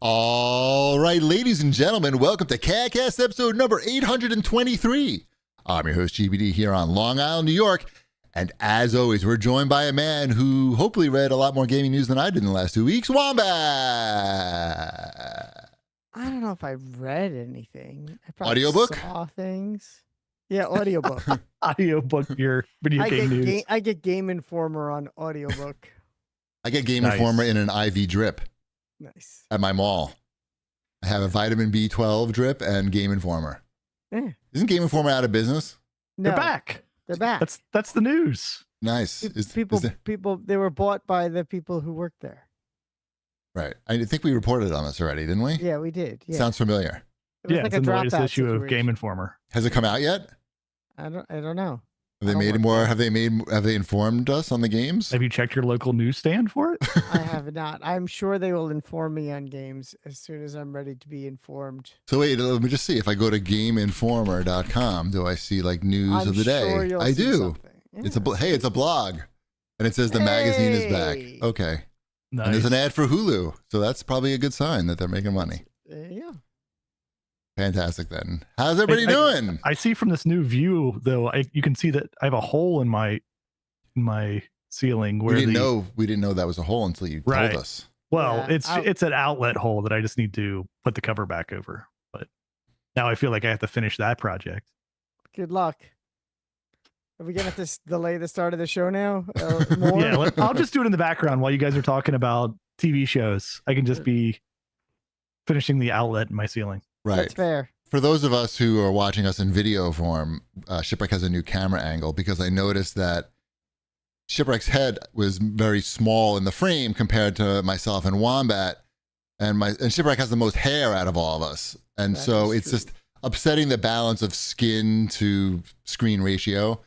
All right, ladies and gentlemen, welcome to CAGcast episode number 823. I'm your host, GBD, here on Long Island, New York. And as always, we're joined by a man who hopefully read a lot more gaming news than I did in the last 2 weeks, Wombat. I don't know if I read anything. I probably Audiobook? saw things. Yeah, audiobook. Audiobook, your video game news. I get Game Informer on audiobook. I get Game Nice. Informer in an IV drip Nice. at my mall. I have a vitamin B12 drip and Game Informer. Yeah. Isn't Game Informer out of business? No, They're back. They're back. That's the news. Nice. People, they were bought by the people who worked there. Right. I think we reported on this already, didn't we? Yeah, we did. Yeah. Sounds familiar. It was Yeah, like it's in the a latest dropout issue of situation. Game Informer. Has it come out yet? I don't know. Have they I don't made work more? there. Have they informed us on the games? Have you checked your local newsstand for it? I have not. I'm sure they will inform me on games as soon as I'm ready to be informed. So wait, let me just see. If I go to GameInformer.com, do I see like news of the day? Sure you'll I see do. something. It's it's a blog, and it says the magazine is back. Hey! Okay, Nice. and there's an ad for Hulu, so that's probably a good sign that they're making money. Yeah. Fantastic. Then, how's everybody I- doing? I see from this new view, though, you can see that I have a hole in my ceiling where we didn't know that was a hole until you Right. told us. Well, Yeah, it's an outlet hole that I just need to put the cover back over. But now I feel like I have to finish that project. Good luck. Are we gonna have to delay the start of the show now? More? Yeah, I'll just do it in the background while you guys are talking about TV shows. I can just be finishing the outlet in my ceiling. Right. That's fair. For those of us who are watching us in video form, Shipwreck has a new camera angle because I noticed that Shipwreck's head was very small in the frame compared to myself and Wombat, and Shipwreck has the most hair out of all of us, and That so is it's true. just upsetting the balance of skin to screen ratio.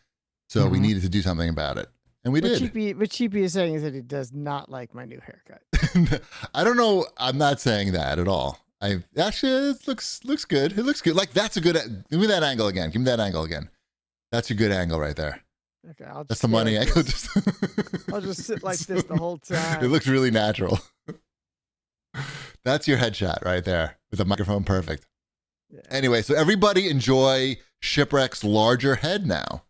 So we Mhm. needed to do something about it, and we did. What Cheapy is saying is that he does not like my new haircut. I don't know. I'm not saying that at all. I actually it looks good. It looks good. Like that's a good. Give me that angle again. Give me that angle again. That's a good angle right there. Okay, I'll just That's the stay money like angle. this. I'll just sit like this the whole time. It looks really natural. That's your headshot right there with the microphone perfect. Yeah. Anyway, so everybody enjoy Shipwreck's larger head now.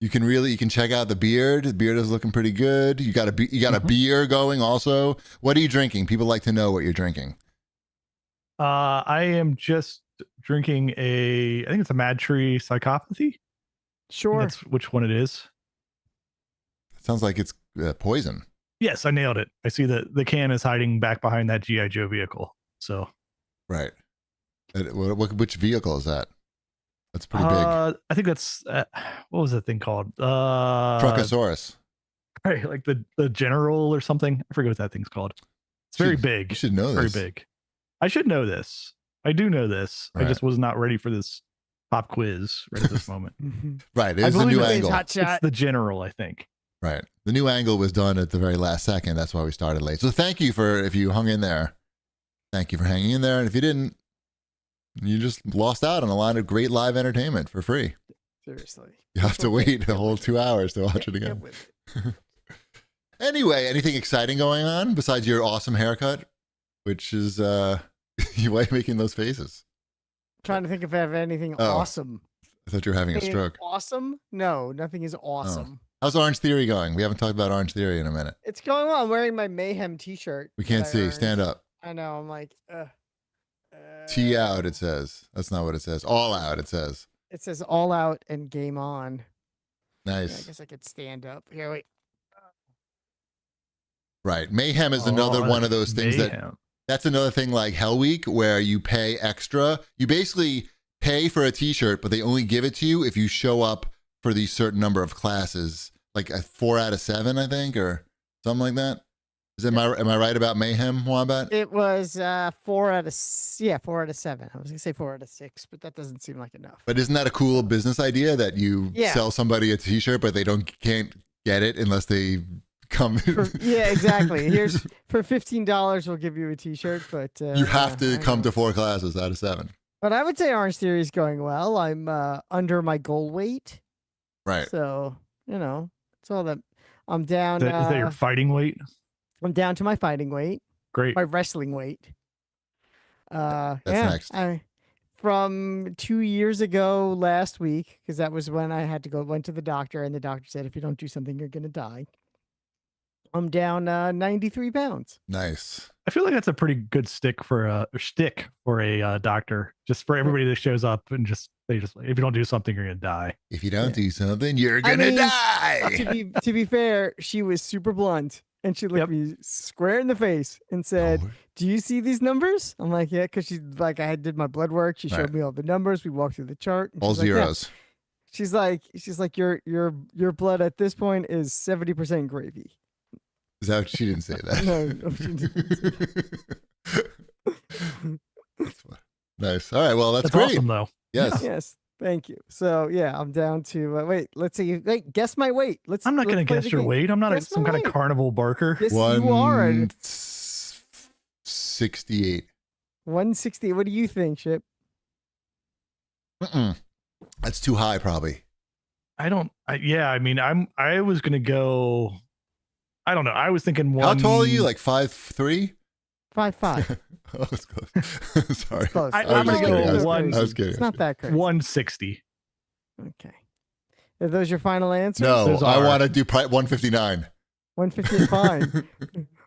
You can check out the beard. The beard is looking pretty good. You got a Mhm. beer going also. What are you drinking? People like to know what you're drinking. I am just drinking I think it's a Mad Tree Psychopathy. Sure. That's which one it is. It sounds like it's poison. Yes, I nailed it. I see the can is hiding back behind that G.I. Joe vehicle. So Right. Which vehicle is that? That's pretty big. I think that's what was that thing called? Truckosaurus. Right, like the General or something. I forget what that thing's called. It's very You big. should know Very this. big. I should know this. I do know this. Right. I just was not ready for this pop quiz right at this moment. Mhm. Right. I It's the believe new it is angle. Hot shot. It's the General, I think. Right. The new angle was done at the very last second. That's why we started late. So thank you if you hung in there. Thank you for hanging in there. And if you didn't, you just lost out on a lot of great live entertainment for free. Seriously. You have to wait a whole 2 hours to watch it Get again. with it. Anyway, anything exciting going on besides your awesome haircut? Which is, why are you making those faces? Trying to think if I have anything Oh. awesome. I thought you were having a Anything stroke. Awesome? No, nothing is awesome. How's Orange Theory going? We haven't talked about Orange Theory in a minute. It's going well. I'm wearing my Mayhem T-shirt. We can't that I see. earned. Stand up. I know. I'm like, T out, it says. That's not what it says. All out, it says. It says all out and game on. Yeah, I Nice. guess I could stand up. Here, wait. Right. Mayhem is another Oh, one of those things mayhem. that's another thing like Hell Week where you pay extra. You basically pay for a t-shirt, but they only give it to you if you show up for these certain number of classes, like a 4 out of 7, I think, or something like that. Am I right about Mayhem, Wombat? It was 4 out of 7. I was gonna say 4 out of 6, but that doesn't seem like enough. But isn't that a cool business idea that you Yeah. sell somebody a t-shirt, but they can't get it unless they come? Yeah, exactly. Here's for $15, we'll give you a T-shirt, but You have to I come know. to 4 classes out of 7. But I would say Orange Theory is going well. I'm under my goal weight, Right. so it's all that. I'm down. Is that your fighting weight? I'm down to my fighting weight, Great. my wrestling weight. That's yeah, next. From 2 years ago last week, because that was when I had to went to the doctor, and the doctor said, if you don't do something, you're going to die. I'm down 93 pounds. Nice. I feel like that's a pretty good shtick for a doctor, just for everybody that shows up and they just if you don't do something, you're gonna die. If you don't do something, you're gonna die. To be fair, she was super blunt, and she looked me square in the face and said, "Do you see these numbers?" I'm like, "Yeah," because she's like, I did my blood work. She showed me all the numbers. We walked through the chart. All zeros. Yeah. She's like, your blood at this point is 70% gravy. Is that what she didn't say that? No, she didn't. Nice. All right. Well, that's great. Awesome, though. Yes. Yes. Thank you. So yeah, I'm down to wait. Let's see. Wait, guess my weight. I'm not going to guess your weight. I'm not some kind of carnival barker. Yes, you are. 168. 160. What do you think, Chip? That's too high, probably. I was going to go. I don't know. I was thinking How tall are you? Like 5'3"? 5'5". Oh, it's close. Sorry. It's close. I'm going to go I was kidding. It's not that crazy. 160. Okay. Are those your final answers? No, I want to do 159. 150 fine.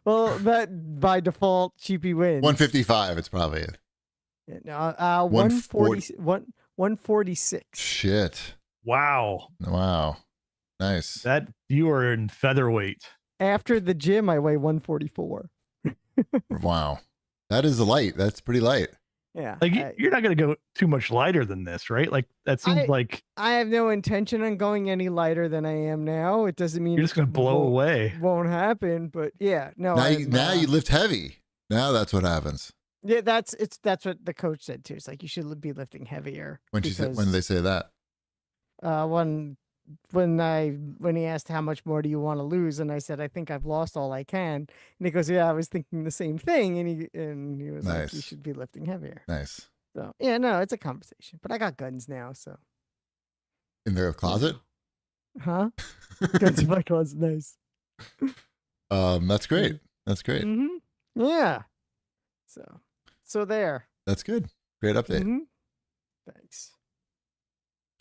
Well, that by default, Cheapy wins. 155. It's probably it. Yeah, no, 146. Shit. Wow. Nice. That you are in featherweight. After the gym, I weigh 144. Wow. That is light. That's pretty light. Yeah. Like you're not going to go too much lighter than this, right? Like that seems like I have no intention on going any lighter than I am now. It doesn't mean you're just going to blow away. Won't happen, but yeah, no. Now you lift heavy. Now that's what happens. Yeah, that's what the coach said too. It's like you should be lifting heavier. When they say that? When he asked how much more do you want to lose, and I said I think I've lost all I can, and he goes, yeah, I was thinking the same thing, and he was like, you should be lifting heavier. Nice. So yeah, no, it's a conversation, but I got guns now, so in the closet. Huh? Guns in my closet, nice. That's great. That's great. Mm-hmm. Yeah. So there. That's good. Great update. Mm-hmm. Thanks.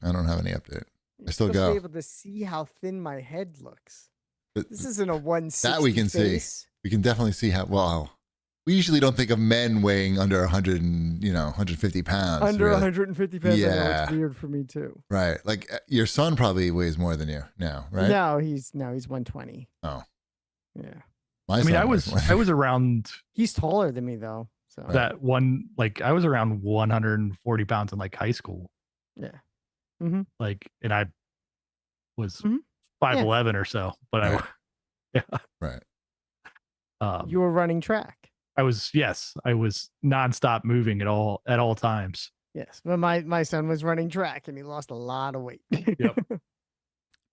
I don't have any update. I still go. Be able to see how thin my head looks. This isn't a 160. That we can face. see. We can definitely see how. Well, we usually don't think of men weighing under 100 and 150 pounds. Under 150 pounds. Yeah, I know, it's weird for me too. Right. Like your son probably weighs more than you now, right? No, he's 120. Oh. Yeah. I was around. He's taller than me though. So that one, like I was around 140 pounds in like high school. Yeah. Mm-hmm. Like, and I was 5'11" or so, but right. You were running track. I was nonstop moving at all times. Yes, but my son was running track and he lost a lot of weight. Yep.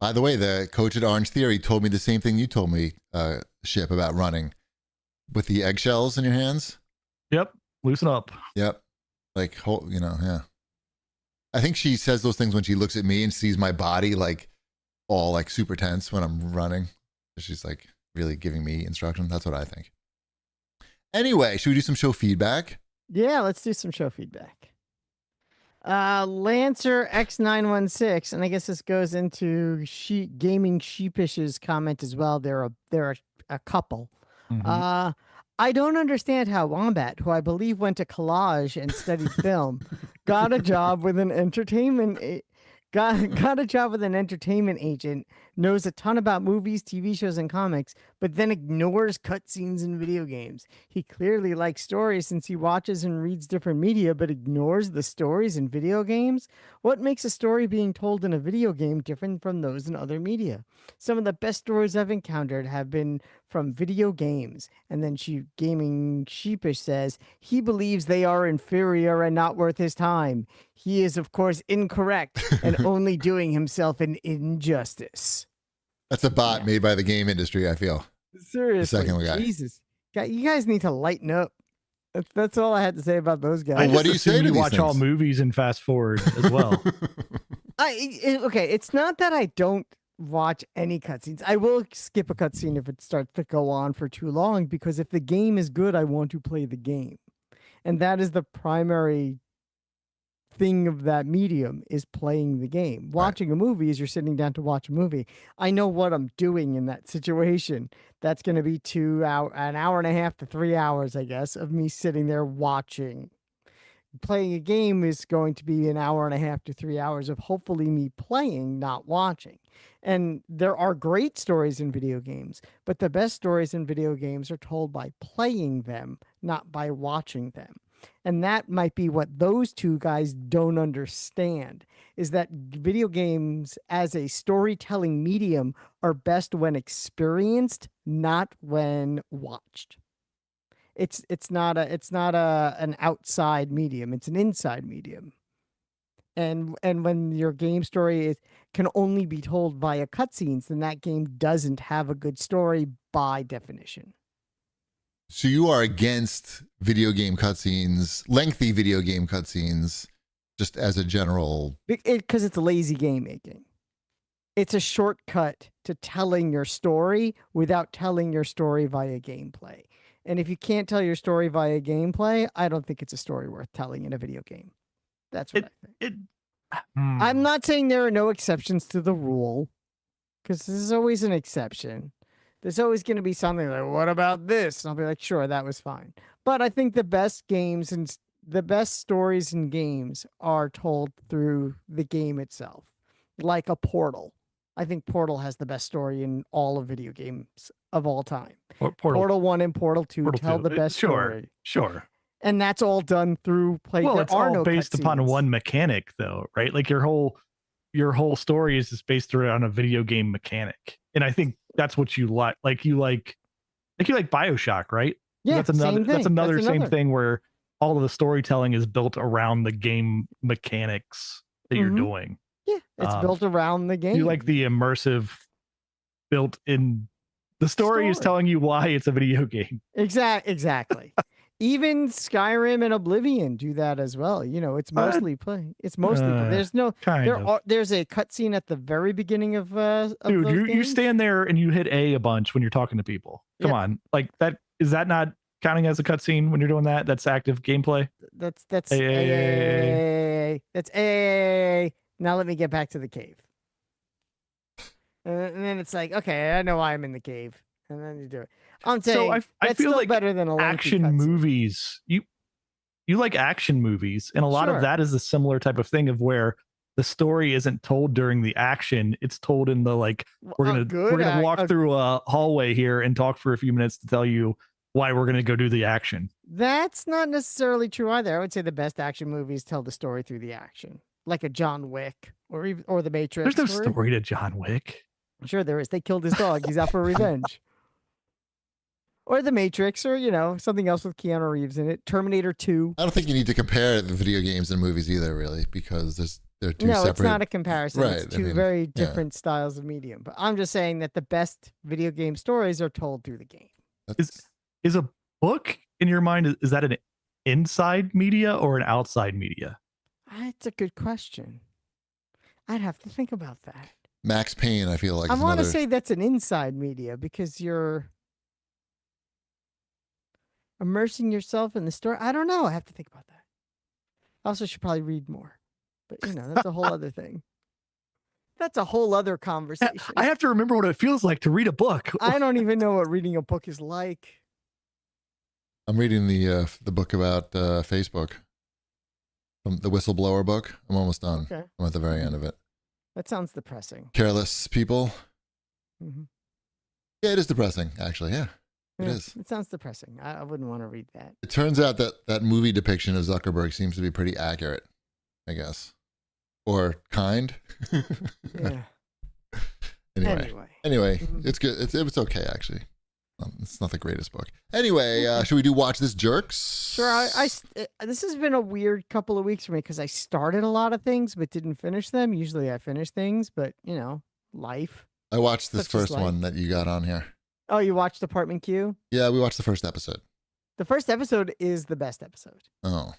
By the way, the coach at Orange Theory told me the same thing you told me, Ship, about running with the eggshells in your hands. Yep. Loosen up. Yep. Like, yeah. I think she says those things when she looks at me and sees my body like all like super tense when I'm running. She's like really giving me instruction. That's what I think. Anyway, should we do some show feedback? Yeah, let's do some show feedback. Lancer X916, and I guess this goes into Gaming Sheepish's comment as well. They're a couple. Mm-hmm. I don't understand how Wombat, who I believe went to collage and studied film, got a job with an entertainment agent, knows a ton about movies, TV shows, and comics, but then ignores cutscenes in video games. He clearly likes stories since he watches and reads different media, but ignores the stories in video games. What makes a story being told in a video game different from those in other media? Some of the best stories I've encountered have been from video games. And then Gaming Sheepish says he believes they are inferior and not worth his time. He is, of course, incorrect and only doing himself an injustice. That's a bot made by the game industry, I feel. Seriously. The second guy. Jesus. You guys need to lighten up. That's all I had to say about those guys. What do you say to you these watch things? all movies and fast forward as well? Okay, it's not that I don't watch any cutscenes. I will skip a cutscene if it starts to go on for too long, because if the game is good, I want to play the game. And that is the primary thing of that medium, is playing the game. Watching a movie is you're sitting down to watch a movie. I know what I'm doing in that situation. That's going to be an hour and a half to 3 hours, I guess, of me sitting there watching. Playing a game is going to be an hour and a half to 3 hours of hopefully me playing, not watching. And there are great stories in video games, but the best stories in video games are told by playing them, not by watching them. And that might be what those two guys don't understand, is that video games as a storytelling medium are best when experienced, not when watched. It's not an outside medium, it's an inside medium. And when your game story can only be told via cutscenes, then that game doesn't have a good story by definition. So you are against video game cutscenes, lengthy video game cutscenes, just as a general. Because it's lazy game making. It's a shortcut to telling your story without telling your story via gameplay. And if you can't tell your story via gameplay, I don't think it's a story worth telling in a video game. That's what I think. I'm not saying there are no exceptions to the rule, because there's always an exception. There's always going to be something like, what about this? And I'll be like, sure, that was fine. But I think the best games and the best stories in games are told through the game itself, like a Portal. I think Portal has the best story in all of video games of all time. Portal 1 and Portal 2 tell the best story. Sure. And that's all done through play. Well, it's all based upon one mechanic, though, right? Like your whole story is just based around a video game mechanic, and I think that's what you like. Like you like BioShock, right? Yeah, that's another same thing where all of the storytelling is built around the game mechanics that you're doing. Yeah, it's built around the game. You like the immersive built in. The story is telling you why it's a video game. Exactly. Even Skyrim and Oblivion do that as well. You know, it's mostly play. It's mostly play. There's no there's a cutscene at the very beginning of dude, you stand there and you hit A bunch when you're talking to people. Come on. Like that, is that not counting as a cutscene when you're doing that? That's active gameplay. That's A. That's A. Now let me get back to the cave. And then it's like, okay, I know why I'm in the cave. And then you do it. I'm saying, so I feel like better than a action movies. You like action movies, and a lot of that is a similar type of thing of where the story isn't told during the action. It's told in the we're gonna walk through a hallway here and talk for a few minutes to tell you why we're gonna go do the action. That's not necessarily true either. I would say the best action movies tell the story through the action, like a John Wick or the Matrix. There's no story to John Wick. Sure there is. They killed his dog. He's out for revenge. Or The Matrix, or, something else with Keanu Reeves in it. Terminator 2. I don't think you need to compare the video games and movies either, really, because they're two separate. No, it's not a comparison. Right. It's two very different styles of medium. But I'm just saying that the best video game stories are told through the game. Is a book, in your mind, is that an inside media or an outside media? That's a good question. I'd have to think about that. Max Payne, I feel like. I want to say that's an inside media because you're immersing yourself in the story. I don't know. I have to think about that. I also should probably read more. But, that's a whole other thing. That's a whole other conversation. I have to remember what it feels like to read a book. I don't even know what reading a book is like. I'm reading the book about Facebook. The whistleblower book. I'm almost done. Okay. I'm at the very end of it. That sounds depressing. Careless people. Mm-hmm. Yeah, it is depressing, actually. Yeah, it is. It sounds depressing. I wouldn't want to read that. It turns out that movie depiction of Zuckerberg seems to be pretty accurate, I guess. Or kind. Yeah. Anyway, it's good. It's okay, actually. It's not the greatest book. Anyway, should we do Watch This Jerks? Sure. This has been a weird couple of weeks for me because I started a lot of things but didn't finish them. Usually I finish things, but life. I watched this first one that you got on here. Oh, you watched Apartment Q? Yeah, we watched the first episode. The first episode is the best episode. Oh.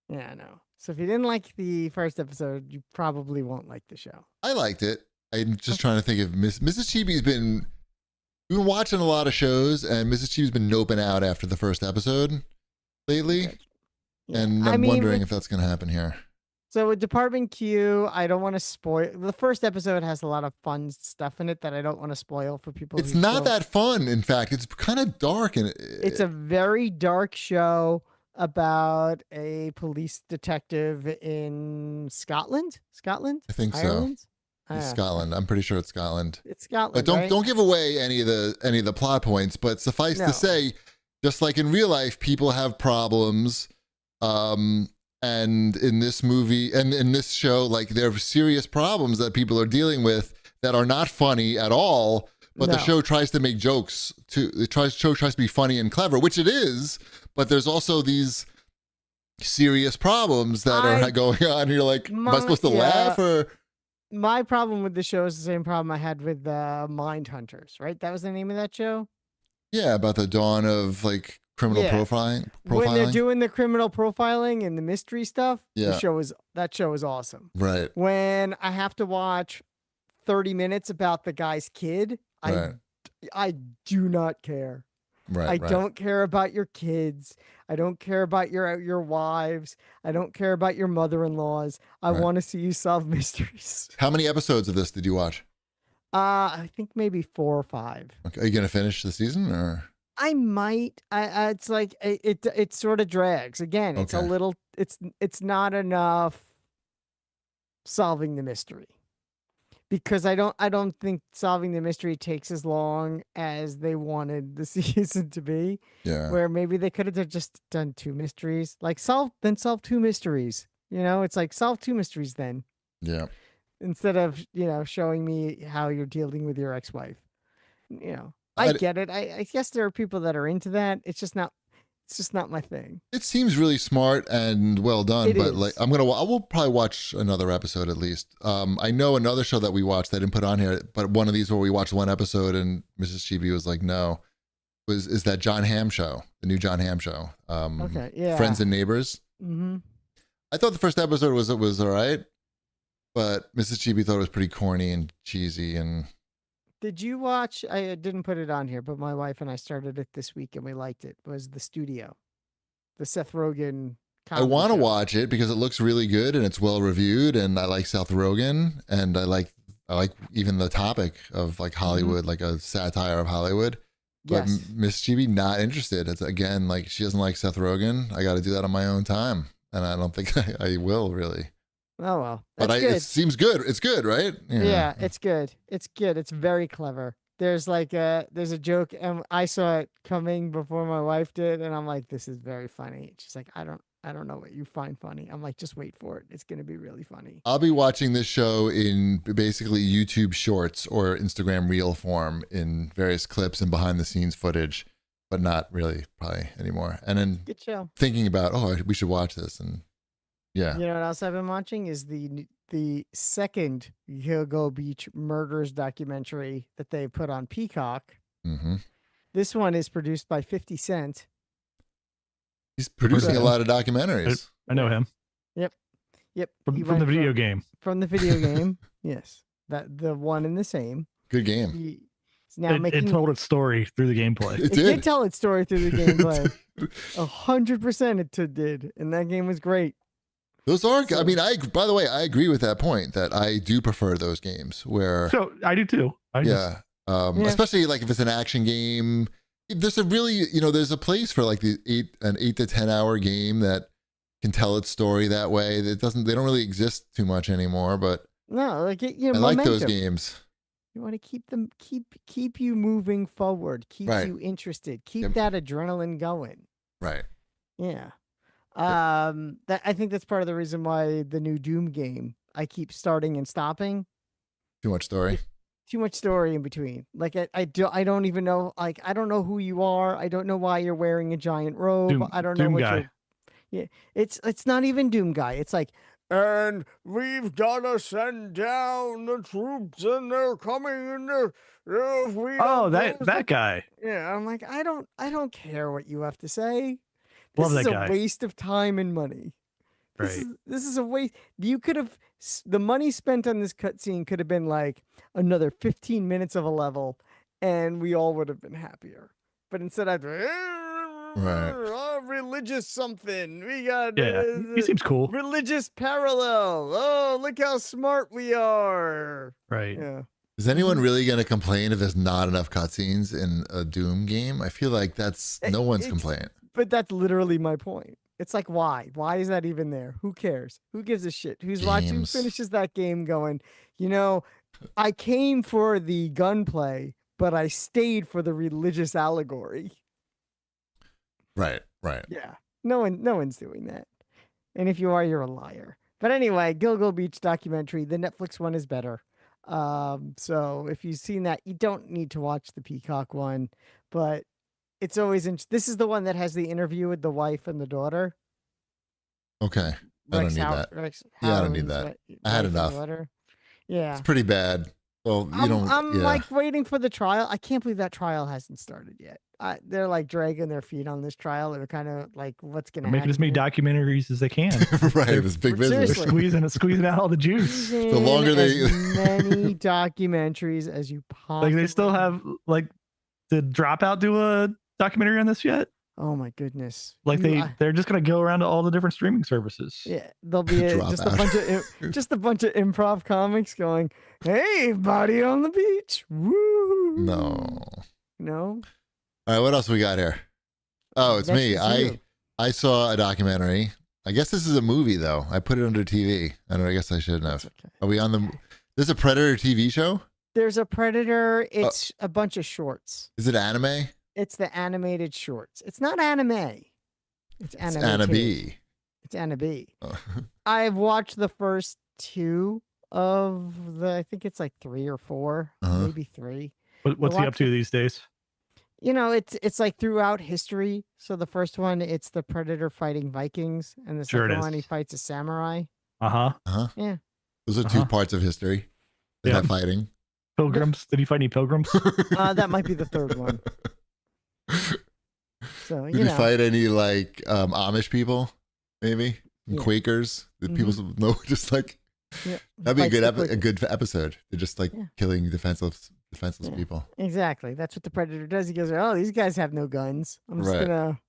Yeah, I know. So if you didn't like the first episode, you probably won't like the show. I liked it. I'm just trying to think of Mrs. Chibi's been... We've been watching a lot of shows, and Mrs. Chibi's been noping out after the first episode lately. And I'm wondering if that's going to happen here. So with Department Q, I don't want to spoil. The first episode has a lot of fun stuff in it that I don't want to spoil for people. It's not that fun. In fact, it's kind of dark. And it's a very dark show about a police detective in Scotland. I think Ireland? so. It's Scotland. I'm pretty sure it's Scotland. It's Scotland. But don't give away any of the plot points. But suffice to say, just like in real life, people have problems. And in this movie and in this show, like there are serious problems that people are dealing with that are not funny at all. But the show tries to make jokes too. Show tries to be funny and clever, which it is. But there's also these serious problems that are going on. And you're like, am I supposed to laugh or? My problem with the show is the same problem I had with Mindhunters. Right? That was the name of that show. Yeah, about the dawn of like criminal profiling. When they're doing the criminal profiling and the mystery stuff, that show is awesome. Right. When I have to watch 30 minutes about the guy's kid, I do not care. Right. I don't care about your kids. I don't care about your wives. I don't care about your mother-in-laws. I want to see you solve mysteries. How many episodes of this did you watch? I think maybe 4 or 5. Okay. Are you gonna finish the season or? I might. It's like it sort of drags. Again, it's a little. It's not enough solving the mystery, because I don't think solving the mystery takes as long as they wanted the season to be. Yeah. Where maybe they could have just done 2 mysteries, like solve 2 mysteries. It's like solve 2 mysteries then. Yeah. Instead of showing me how you're dealing with your ex-wife. I get it. I guess there are people that are into that. It's just not my thing. It seems really smart and well done, but like I will probably watch another episode at least. I know another show that we watched that I didn't put on here, but one of these where we watched 1 episode and Mrs. Chibi was like, no, is that John Hamm show, the new John Hamm show. Okay, yeah. Friends and Neighbors. Mm-hmm. I thought the first episode was all right, but Mrs. Chibi thought it was pretty corny and cheesy and. Did you watch? I didn't put it on here, but my wife and I started it this week and we liked it. Was The Studio, the Seth Rogen? I want to watch it because it looks really good and it's well reviewed, and I like Seth Rogen, and I like even the topic of like Hollywood, like a satire of Hollywood. But Miss Chibi not interested. It's again like she doesn't like Seth Rogen. I got to do that on my own time, and I don't think I will really. Oh well, but it seems good. It's good, right? Yeah, it's good. It's good. It's very clever. There's a joke, and I saw it coming before my wife did, and I'm like, this is very funny. She's like, I don't know what you find funny. I'm like, just wait for it. It's gonna be really funny. I'll be watching this show in basically YouTube Shorts or Instagram Reel form in various clips and behind the scenes footage, but not really probably anymore. And then good show. Thinking about, we should watch this and. Yeah. You know what else I've been watching is the second Hugo Beach murders documentary that they put on Peacock. Mm-hmm. This one is produced by 50 Cent. He's producing a lot of documentaries. I know him. Yep. From the video game. From the video game. Yes. The one and the same. Good game. He's now it told its story through the gameplay. It did tell its story through the gameplay. 100% it did. And that game was great. Those are, I mean, by the way, I agree with that point that I do prefer those games where. So I do too. Especially like if it's an action game, there's a really, there's a place for like an 8 to 10 hour game that can tell its story that way. They don't really exist too much anymore, but no, like I like those games. You want to keep you moving forward, keep you interested, keep that adrenaline going. Right. Yeah. I think that's part of the reason why the new Doom game, I keep starting and stopping. Too much story. Too much story in between. Like I don't even know. Like I don't know who you are. I don't know why you're wearing a giant robe. I don't know Doom what guy. Yeah, it's not even Doom guy. It's like, and we've got to send down the troops, and they're coming in there. That guy. Yeah, I'm like, I don't care what you have to say. Love This that is guy. a waste of time and money. Right. This is a waste. You could have, the money spent on this cutscene could have been like another 15 minutes of a level, and we all would have been happier. But instead, Right. Oh, religious something. We got he seems cool. Religious parallel. Oh, look how smart we are. Right. Yeah. Is anyone really going to complain if there's not enough cutscenes in a Doom game? I feel like that's no one's complaint. But that's literally my point. It's like, why? Why is that even there? Who cares? Who gives a shit? Who finishes that game going, I came for the gunplay, but I stayed for the religious allegory. Right. Yeah. No one's doing that. And if you are, you're a liar. But anyway, Gilgo Beach documentary, the Netflix one is better. So if you've seen that, you don't need to watch the Peacock one, but it's always this is the one that has the interview with the wife and the daughter. Okay. I don't need that. I don't need that. I had enough. Yeah. It's pretty bad. Well, I'm like waiting for the trial. I can't believe that trial hasn't started yet. They're like dragging their feet on this trial. They're kind of like, what's going to happen? Making as many documentaries as they can. Right. It's big business. They're squeezing out all the juice. The longer as many documentaries as you possibly. Like they still have did Dropout do a documentary on this yet? Oh my goodness! Like they're just gonna go around to all the different streaming services. Yeah, there'll be just a bunch of improv comics going, "Hey, body on the beach, woo!" No. All right, what else we got here? Oh, it's me. I saw a documentary. I guess this is a movie though. I put it under TV. I don't know. I guess I shouldn't have. Okay. Are we on the? There's a Predator TV show. There's a Predator. It's a bunch of shorts. Is it anime? It's the animated shorts. It's not anime. It's animated. It's anime. Oh. I've watched the first 2 of I think it's like 3 or 4, maybe 3. What's he up to these days? It's like throughout history. So the first one, it's the Predator fighting Vikings, and the second one, he fights a samurai. Yeah. Those are 2 parts of history. That fighting. Pilgrims. Did he fight any pilgrims? That might be the third one. So did he fight any like Amish people? Maybe Quakers. Did people know? Just like that'd be a good episode. They're just like killing defenseless people. Exactly. That's what the Predator does. He goes, "Oh, these guys have no guns. I'm just gonna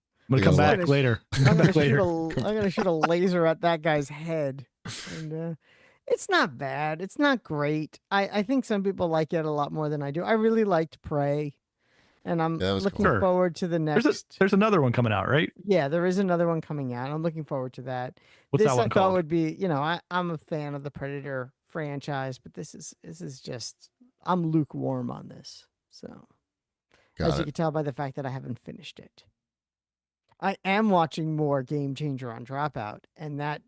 come back later. I'm gonna shoot a laser at that guy's head." And it's not bad. It's not great. I think some people like it a lot more than I do. I really liked Prey. And I'm looking forward to the next. There's another one coming out, right? Yeah, there is another one coming out. I'm looking forward to that. What's that one called? I thought would be, I'm a fan of the Predator franchise, but this is just, I'm lukewarm on this. So, as you can tell by the fact that I haven't finished it. I am watching more Game Changer on Dropout, and that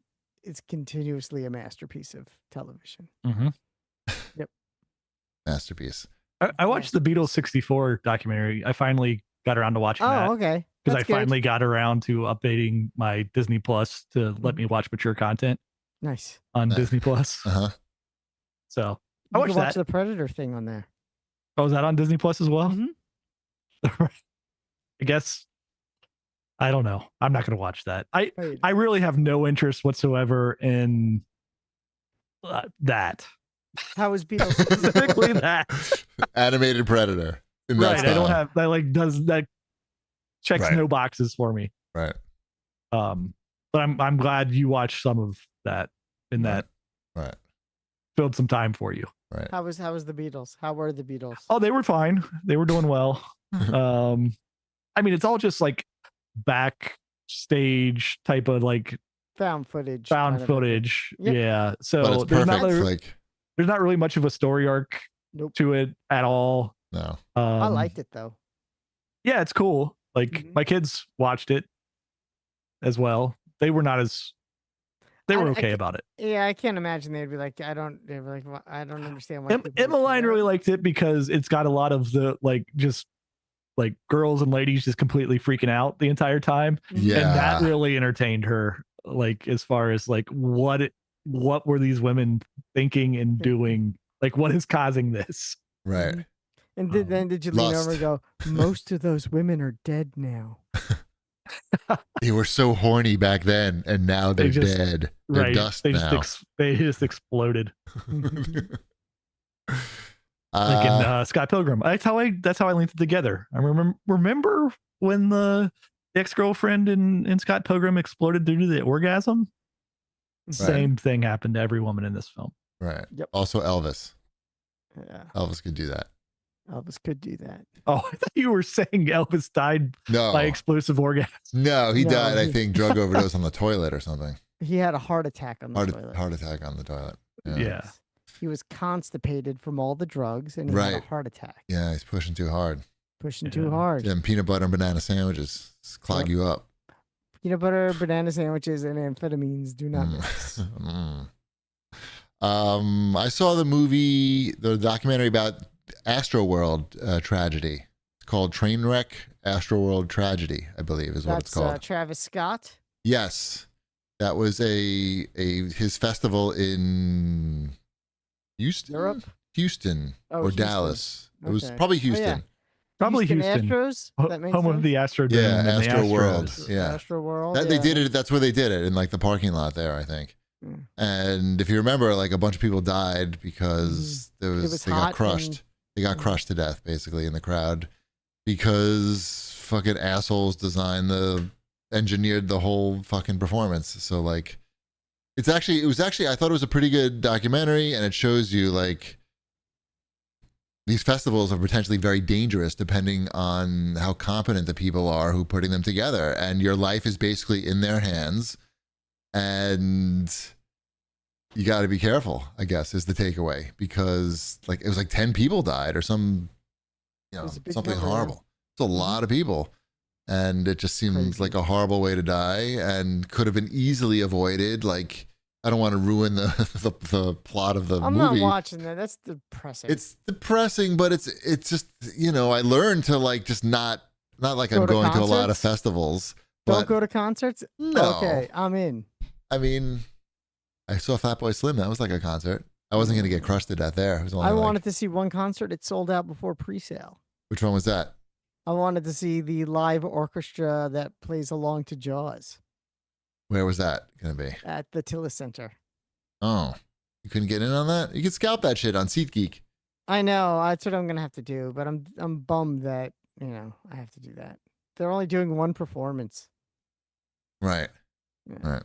is continuously a masterpiece of television. Mm-hmm. Yep. Masterpiece. I watched the Beatles 64 documentary. I finally got around to watching that. Oh, okay. Because I finally got around to updating my Disney Plus to let me watch mature content. Nice. On Disney Plus. So I watched watch the Predator thing on there. Oh, is that on Disney Plus as well? Mm-hmm. I guess. I don't know. I'm not going to watch that. I really have no interest whatsoever in that. How is Beatles specifically that animated Predator? Right, style. I don't have that. Checks no boxes for me. Right. But I'm glad you watched some of that. That filled some time for you. Right. How was the Beatles? How were the Beatles? Oh, they were fine. They were doing well. I mean, it's all just like backstage type of like found footage. Yep. Yeah. So but it's perfect. There's not really much of a story arc to it at all. No. I liked it though. Yeah, it's cool. Like my kids watched it as well. They were not as they were okay about it. Yeah, I can't imagine they'd be like, I don't understand why. Emmeline really liked it because it's got a lot of the just like girls and ladies just completely freaking out the entire time. Yeah. And that really entertained her, like as far as like what were these women thinking and doing? Like, what is causing this? Right. And then did you lean over and go, most of those women are dead now. They were so horny back then, and now they're dead. They're dust now. They just exploded. Like in Scott Pilgrim. That's how I linked it together. I remember when the ex-girlfriend in Scott Pilgrim exploded due to the orgasm. Same thing happened to every woman in this film. Right. Yep. Also Elvis. Yeah. Elvis could do that. Elvis could do that. Oh, I thought you were saying Elvis died by explosive orgasm. No, he died, I think, drug overdose on the toilet or something. He had a heart attack on the toilet. Heart attack on the toilet. Yeah. He was constipated from all the drugs and he had a heart attack. Yeah, he's pushing too hard. Too hard. And peanut butter and banana sandwiches clog you up. Peanut butter, banana sandwiches, and amphetamines do not mix. I saw the documentary about Astroworld tragedy. It's called Trainwreck Astroworld Tragedy, I believe is what it's called. That's Travis Scott? Yes. That was his festival in Houston? Europe? Houston or Houston. Dallas. It was probably Houston. Oh, yeah. Probably Houston. Astros? That makes home sense? of the Astrodome. Yeah, Astroworld. Yeah. Astroworld. They did it. That's where they did it, in like the parking lot there, I think. And if you remember, like a bunch of people died because they got crushed. They got crushed to death basically in the crowd because fucking assholes engineered the whole fucking performance. So like, it was actually I thought it was a pretty good documentary, and it shows you like these festivals are potentially very dangerous depending on how competent the people are who are putting them together, and your life is basically in their hands. And you got to be careful, I guess, is the takeaway, because like it was like 10 people died or something horrible. It's a lot of people, and it just seems like a horrible way to die, and could have been easily avoided. Like, I don't want to ruin the plot of the movie. I'm not watching that. That's depressing. It's depressing, but it's just, I learned to like just not like I'm going to a lot of festivals. Don't go to concerts? No. Okay, I'm in. I mean, I saw Fatboy Slim. That was like a concert. I wasn't going to get crushed to death there. It was only I wanted to see one concert. It sold out before pre-sale. Which one was that? I wanted to see the live orchestra that plays along to Jaws. Where was that going to be? At the Tillis Center. Oh, you couldn't get in on that? You could scalp that shit on SeatGeek. I know. That's what I'm going to have to do. But I'm bummed that, I have to do that. They're only doing one performance. Right. Yeah. Right.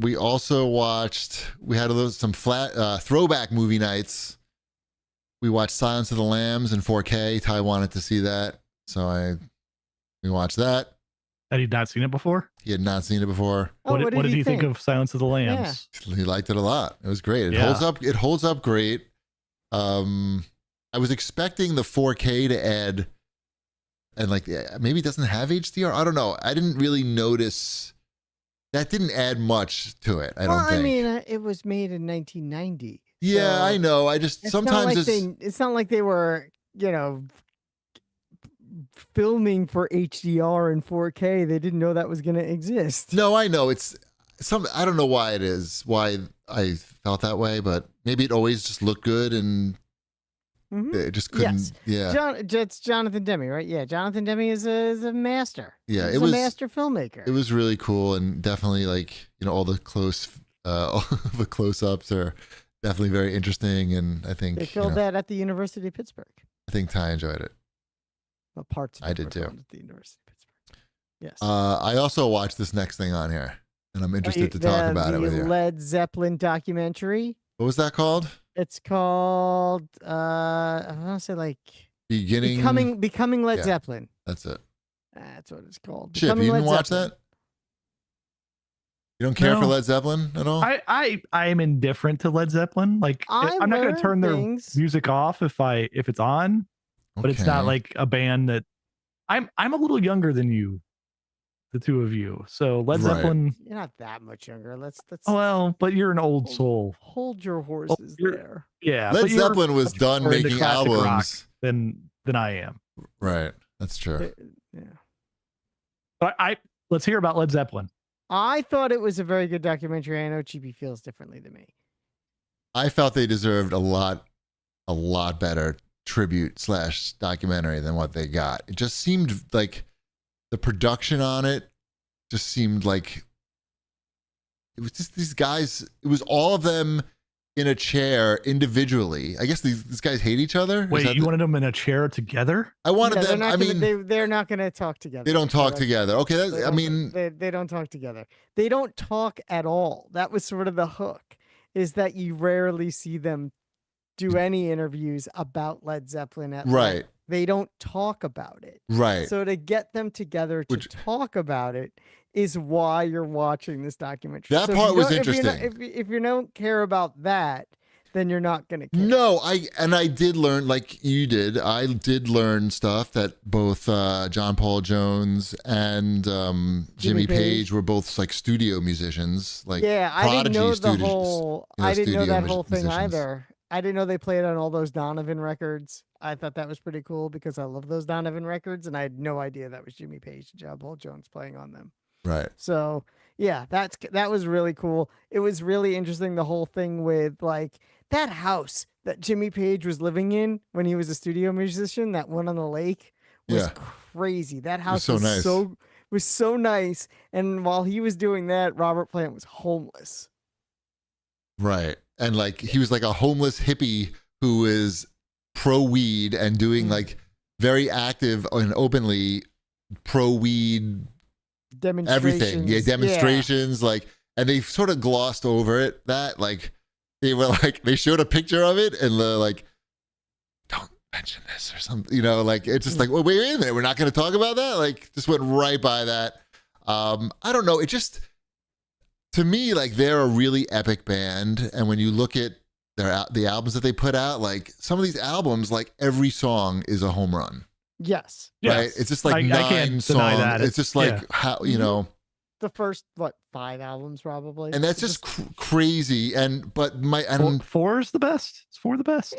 We also we had some flat throwback movie nights. We watched Silence of the Lambs in 4K. Ty wanted to see that, so we watched that. Had he not seen it before? He had not seen it before. What did he think of Silence of the Lambs? Yeah. He liked it a lot. It was great. It holds up great. I was expecting the 4K to add, and like maybe it doesn't have HDR. I don't know. I didn't really notice. That didn't add much to it. I don't think. I mean, it was made in 1990. Yeah, so I know. I just sometimes it's not like they were, filming for HDR and 4K. They didn't know that was going to exist. No, I know. It's I don't know why I felt that way, but maybe it always just looked good and it just couldn't. Yes. Yeah. It's Jonathan Demme, right? Yeah. Jonathan Demme is a master. Yeah. He's a master filmmaker. It was really cool, and definitely like, all the the close-ups are definitely very interesting. And I think they filmed that at the University of Pittsburgh. I think Ty enjoyed it. Well, parts of it I did too. At the University of Pittsburgh. Yes. I also watched this next thing on here, and I'm interested to talk about it with you. The Led Zeppelin documentary. What was that called? It's called I want to say like Becoming Led Zeppelin. That's it. That's what it's called. Chip, you didn't watch that? You don't care for Led Zeppelin at all? I am indifferent to Led Zeppelin. Like, I'm not going to turn their music off if it's on, but it's not like a band that I'm a little younger than you, the two of you. So Led Zeppelin. You're not that much younger. Let's. Well, but you're an old soul. Hold your horses there. Yeah. Led Zeppelin was done making albums than I am. Right. That's true. Yeah. But let's hear about Led Zeppelin. I thought it was a very good documentary. I know Chibi feels differently than me. I felt they deserved a lot better tribute / documentary than what they got. It just seemed like the production on it just seemed like it was just these guys. It was all of them in a chair individually. I guess these guys hate each other. Wait, you wanted them in a chair together? I wanted them. I mean, they're not going to talk together. They don't talk together. Okay, they don't talk together. They don't talk at all. That was sort of the hook, is that you rarely see them do any interviews about Led Zeppelin right. They don't talk about it. Right. So to get them together to talk about it is why you're watching this documentary. That part was interesting. If you don't care about that, then you're not going to care. No, I did learn, like you did. I did learn stuff that both John Paul Jones and Jimmy Page were both like studio musicians. Like I didn't know the whole. I didn't know that whole thing either. I didn't know they played on all those Donovan records. I thought that was pretty cool because I love those Donovan records, and I had no idea that was Jimmy Page and John Paul Jones playing on them. Right. So yeah, that was really cool. It was really interesting, the whole thing with like that house that Jimmy Page was living in when he was a studio musician, that one on the lake, was crazy. That house was so nice. And while he was doing that, Robert Plant was homeless. Right. And like he was like a homeless hippie who is pro weed and doing like very active and openly pro weed everything. Yeah, demonstrations. Like, and they sort of glossed over it. That like they were like they showed a picture of it and they're like, don't mention this or something. You know, like it's just like, well, wait a minute, we're not going to talk about that. Like, just went right by that. I don't know. It just, to me, like they're a really epic band, and when you look at the albums that they put out, like some of these albums, like every song is a home run. Yes. Right. It's just like 9 songs. It's just like how, you know, the first 5 albums probably, and that's just crazy. But four is the best. It's 4 the best.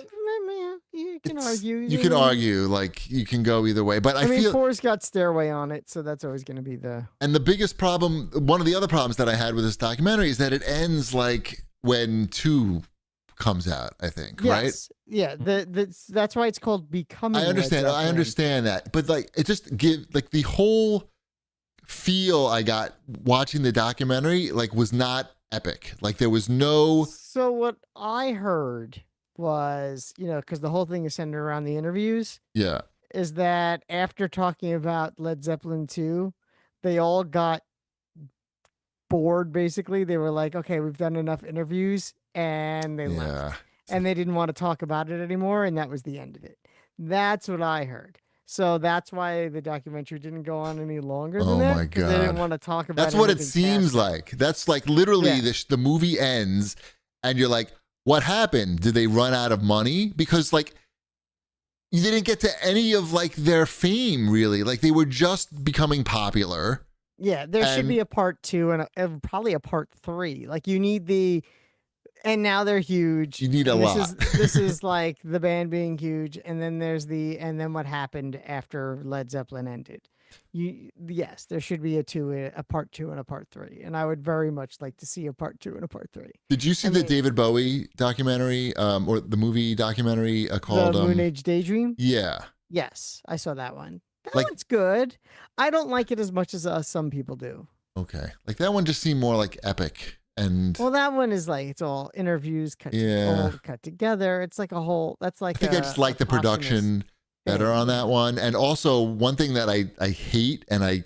You can argue. You can argue, like you can go either way. But I mean, 4's got Stairway on it, so that's always going to be the. And the biggest problem, one of the other problems that I had with this documentary is that it ends like when 2 comes out, I think, right? Yeah, that's why it's called Becoming. I understand that, but like it just like the whole feel I got watching the documentary like was not epic. Like there was no. So what I heard was, because the whole thing is centered around the interviews. Yeah, is that after talking about Led Zeppelin 2, they all got bored. Basically, they were like, "Okay, we've done enough interviews." And they left, and they didn't want to talk about it anymore, and that was the end of it. That's what I heard. So that's why the documentary didn't go on any longer than that. Oh my God. They didn't want to talk about. That's what it seems like. That's like literally the movie ends, and you're like, "What happened? Did they run out of money?" Because like you didn't get to any of like their fame really. Like they were just becoming popular. Yeah, there should be a part 2 and probably a part 3. Like you need the. And now they're huge. You need a lot. This is like the band being huge, and then there's and then what happened after Led Zeppelin ended. Yes, there should be a part 2 and a part 3, and I would very much like to see a part 2 and a part 3. Did you see the David Bowie documentary, or the movie documentary called The Moon Age Daydream? Yeah. Yes, I saw that one. That one's good. I don't like it as much as some people do. Okay, like that one just seemed more like epic. Well, that one is like it's all interviews cut together. It's like a whole. That's like I think I just like the production better on that one. And also one thing that I hate and I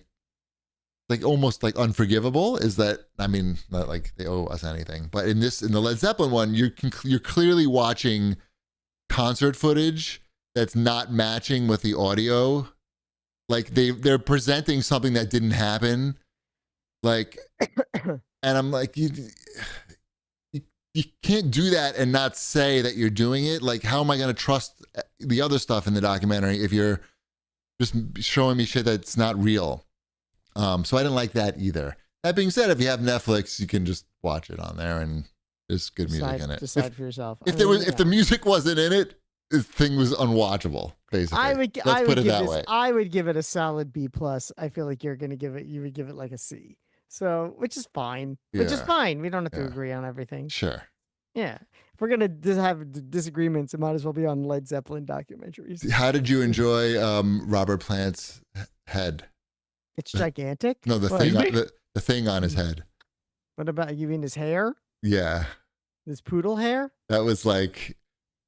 like almost like unforgivable is that, I mean, not like they owe us anything, but in the Led Zeppelin one, you're clearly watching concert footage that's not matching with the audio. Like they're presenting something that didn't happen. Like. And I'm like, you can't do that and not say that you're doing it. Like, how am I going to trust the other stuff in the documentary if you're just showing me shit that's not real? So I didn't like that either. That being said, if you have Netflix, you can just watch it on there, and there's good music in it. Decide for yourself. If the music wasn't in it, the thing was unwatchable. Basically, let's put it that way. I would give it a solid B+. I feel like you would give it like a C. So, which is fine. We don't have to agree on everything. Sure. Yeah. If we're going to have disagreements, it might as well be on Led Zeppelin documentaries. How did you enjoy Robert Plant's head? It's gigantic? No, the thing on his head. What about, you mean his hair? Yeah. This poodle hair? That was like,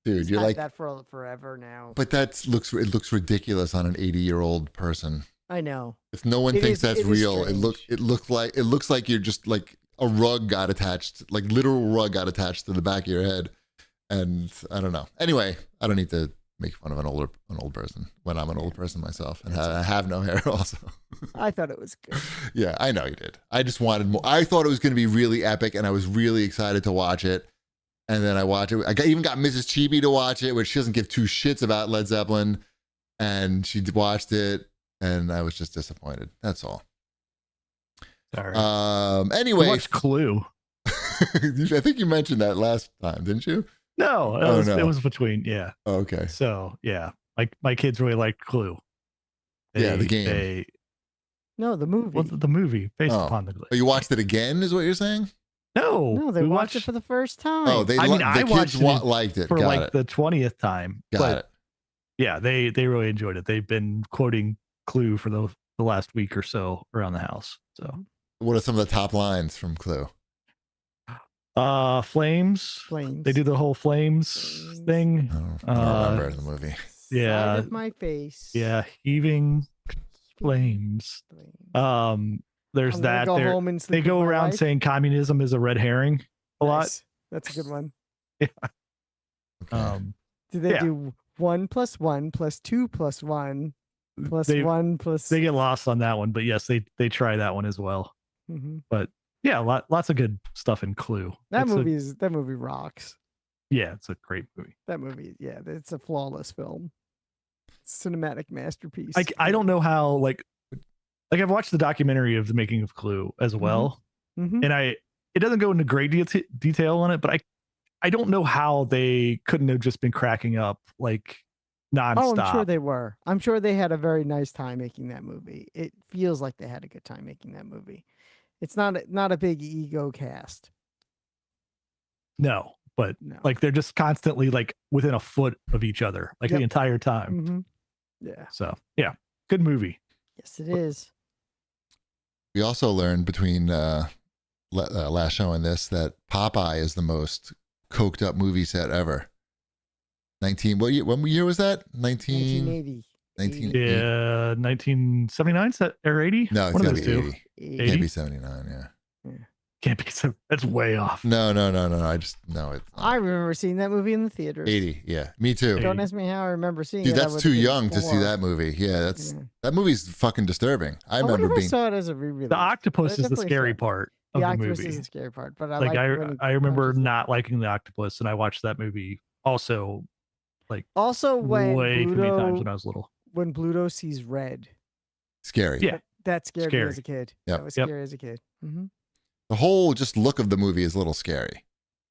dude, He's you're had like that for forever now. But it looks ridiculous on an 80-year-old person. I know. If no one thinks that's real, it looks like you're just like a rug got attached, like literal rug got attached to the back of your head. And I don't know. Anyway, I don't need to make fun of an old person when I'm an old person myself, and I have no hair also. I thought it was good. Yeah, I know you did. I just wanted more. I thought it was going to be really epic, and I was really excited to watch it. And then I watched it. Even got Mrs. Chibi to watch it, which she doesn't give two shits about Led Zeppelin, and she watched it, and I was just disappointed. That's all. Sorry. Anyway, watched Clue. I think you mentioned that last time, didn't you? No, it was between. Yeah. Oh, okay. So yeah, my kids really liked Clue. The game. No, the movie. Well, the movie based upon the. Oh, you watched it again, is what you're saying? No, they watched it for the first time. Oh, I watched it, liked it for Got like it. the 20th time. Got it. Yeah, they really enjoyed it. They've been quoting Clue for the last week or so around the house. So, what are some of the top lines from Clue? Flames. They do the whole flames thing. I don't remember the movie. Yeah. Side of my face. Yeah, heaving flames. There's that. They go around saying communism is a red herring a lot. That's a good one. Yeah. Okay. Do they do 1 + 1 + 2 + 1 + 1 + They get lost on that one, but yes, they try that one as well. Mm-hmm. But yeah, lots of good stuff in Clue. That movie rocks. Yeah, it's a great movie. That movie, yeah, it's a flawless film. Cinematic masterpiece. I don't know how like I've watched the documentary of the making of Clue as well, and it doesn't go into great detail on it, but I don't know how they couldn't have just been cracking up like nonstop. Oh, I'm sure they were. I'm sure they had a very nice time making that movie. It feels like they had a good time making that movie. It's not a big ego cast. No, but like they're just constantly like within a foot of each other, like the entire time. Mm-hmm. Yeah. So yeah, good movie. Yes, it is. We also learned between last show and this that Popeye is the most coked up movie set ever. What year was that? 1980. 1980. Yeah, 1979 or 80? No, it's gotta be 80. 80. Can't be 79, yeah. Can't be so. That's way off. No. It's I remember seeing that movie in the theaters. 80, yeah. Me too. Don't ask me how I remember seeing it. Dude, that's too young to see that movie. Yeah, that movie's fucking disturbing. I remember I saw it as a re-release. The octopus is the scary part of the movie. The octopus is the scary part, but I remember not liking the octopus, and I watched that movie also when way too many times when I was little. When Bluto sees red. Scary. Yeah. That scared me as a kid. Yep. That was scary as a kid. Mm-hmm. The whole just look of the movie is a little scary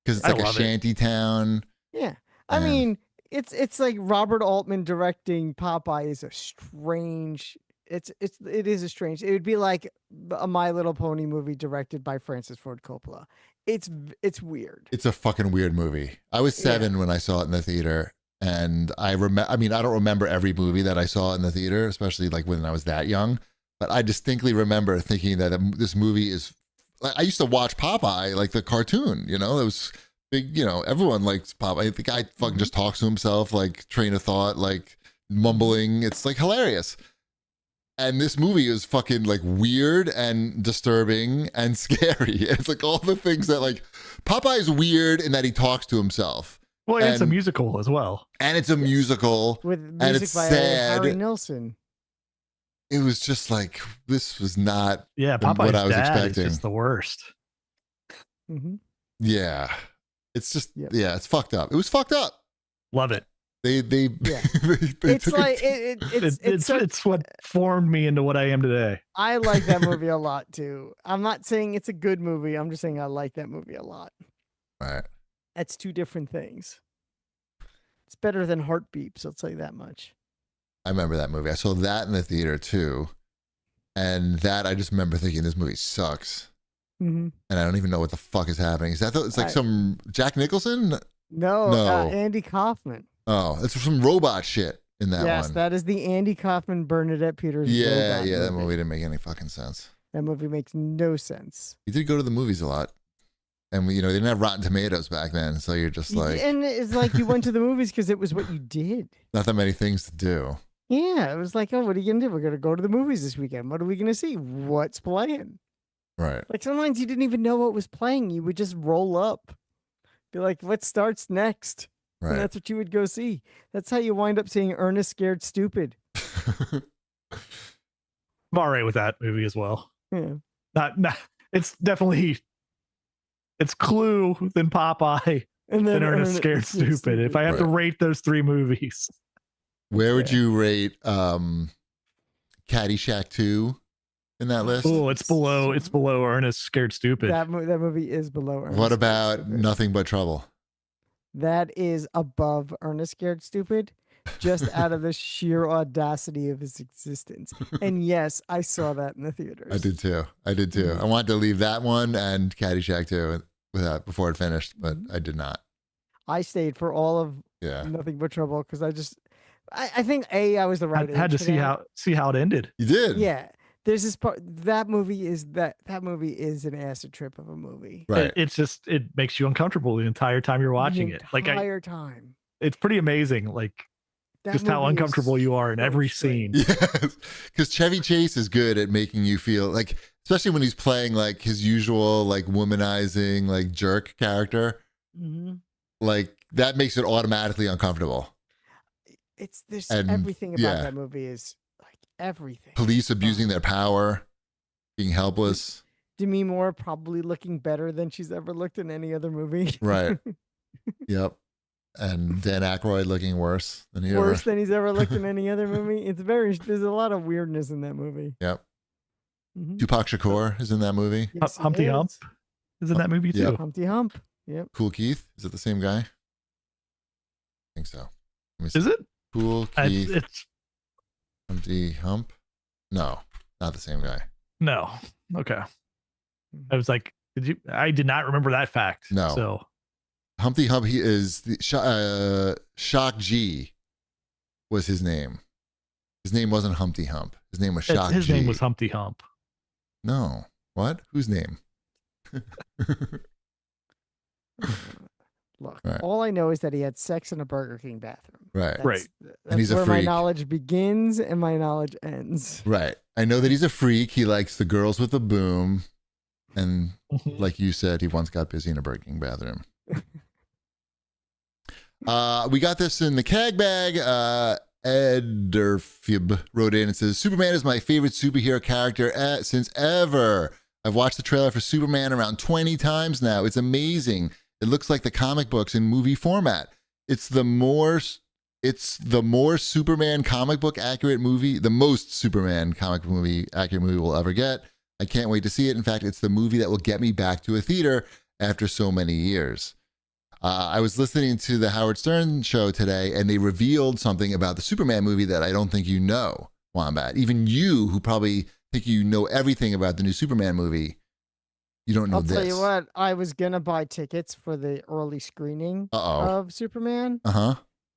because it's like a shanty town. Yeah. I mean, it's like Robert Altman directing Popeye is a strange. It is a strange. It would be like a My Little Pony movie directed by Francis Ford Coppola. It's weird. It's a fucking weird movie. I was 7 when I saw it in the theater. And I don't remember every movie that I saw in the theater, especially like when I was that young. But I distinctly remember thinking that this movie is. I used to watch Popeye, like the cartoon. You know, it was big. You know, everyone likes Popeye. The guy fucking just talks to himself, like train of thought, like mumbling. It's like hilarious. And this movie is fucking like weird and disturbing and scary. It's like all the things that like Popeye is weird in that he talks to himself. Well, it's a musical as well. And it's a musical. With music and it's by sad. Harry Nilsson. It was just like, this was not Popeye's what I was dad expecting. Is just the worst. Mm-hmm. Yeah. It's just, it's fucked up. It was fucked up. Love it. They it's like, it's what formed me into what I am today. I like that movie a lot too. I'm not saying it's a good movie. I'm just saying I like that movie a lot. Right. That's two different things. It's better than Heart Beeps, I'll tell you that much. I remember that movie. I saw that in the theater too. And that I just remember thinking this movie sucks. Mm-hmm. And I don't even know what the fuck is happening. Is that it's like some Jack Nicholson? No. Andy Kaufman. Oh, it's some robot shit in that one. Yes, that is the Andy Kaufman, Bernadette Peters. Yeah, that movie didn't make any fucking sense. That movie makes no sense. He did go to the movies a lot. And we, they didn't have Rotten Tomatoes back then, so you're just like, and it's like you went to the movies because it was what you did. Not that many things to do. Yeah, it was like, oh, what are you gonna do? We're gonna go to the movies this weekend. What are we gonna see? What's playing? Right. Like sometimes you didn't even know what was playing. You would just roll up, be like, what starts next? Right. And that's what you would go see. That's how you wind up seeing Ernest Scared Stupid. I'm all right with that movie as well. Yeah. Not it's definitely it's Clue, then Popeye, and then Ernest Scared Stupid. If I have to rate those three movies. Where would you rate Caddyshack 2 in that list? Oh, it's below Ernest Scared Stupid. That movie is below Ernest. What about Nothing But Trouble? That is above Ernest Scared Stupid, just out of the sheer audacity of his existence. And yes, I saw that in the theaters. I did too. I wanted to leave that one and Caddyshack 2 before it finished, but I did not. I stayed for all of Nothing But Trouble because I think I was the right age. Had to see how it ended. You did? Yeah. There's this part. That movie is an acid trip of a movie. Right. It makes you uncomfortable the entire time you're watching it. The entire time. It's pretty amazing. Like just how uncomfortable you are in every scene. Yes. Because Chevy Chase is good at making you feel like, especially when he's playing like his usual like womanizing like jerk character. Mm-hmm. Like that makes it automatically uncomfortable. Everything about that movie is like everything. Police abusing their power, being helpless. Demi Moore probably looking better than she's ever looked in any other movie. Right. Yep. And Dan Aykroyd looking worse than he's ever looked in any other movie. There's a lot of weirdness in that movie. Yep. Mm-hmm. Tupac Shakur is in that movie. Yes, Humpty Hump is in that movie too. Yep. Humpty Hump. Yep. Cool Keith. Is it the same guy? I think so. Is it? Cool Keith. It's Humpty Hump? No, not the same guy. No. Okay. I was like, I did not remember that fact. No. So Humpty Hump, he is the Shock G was his name. His name wasn't Humpty Hump. His name was Shock G. His name was Humpty Hump. No. What? Whose name? Look, all I know is that he had sex in a Burger King bathroom. Right. That's and he's a freak. Where my knowledge begins and my knowledge ends. Right. I know that he's a freak. He likes the girls with the boom. And like you said, he once got busy in a Burger King bathroom. We got this in the CAG bag. Ederfib wrote in and says, Superman is my favorite superhero character since ever. I've watched the trailer for Superman around 20 times now. It's amazing. It looks like the comic books in movie format. It's the more Superman comic book accurate movie, the most Superman comic movie accurate movie we'll ever get. I can't wait to see it. In fact, it's the movie that will get me back to a theater after so many years. I was listening to the Howard Stern show today, and they revealed something about the Superman movie that I don't think you know, Wombat. Even you, who probably think you know everything about the new Superman movie, you don't know this. I'll tell you what, I was going to buy tickets for the early screening of Superman. Uh-huh.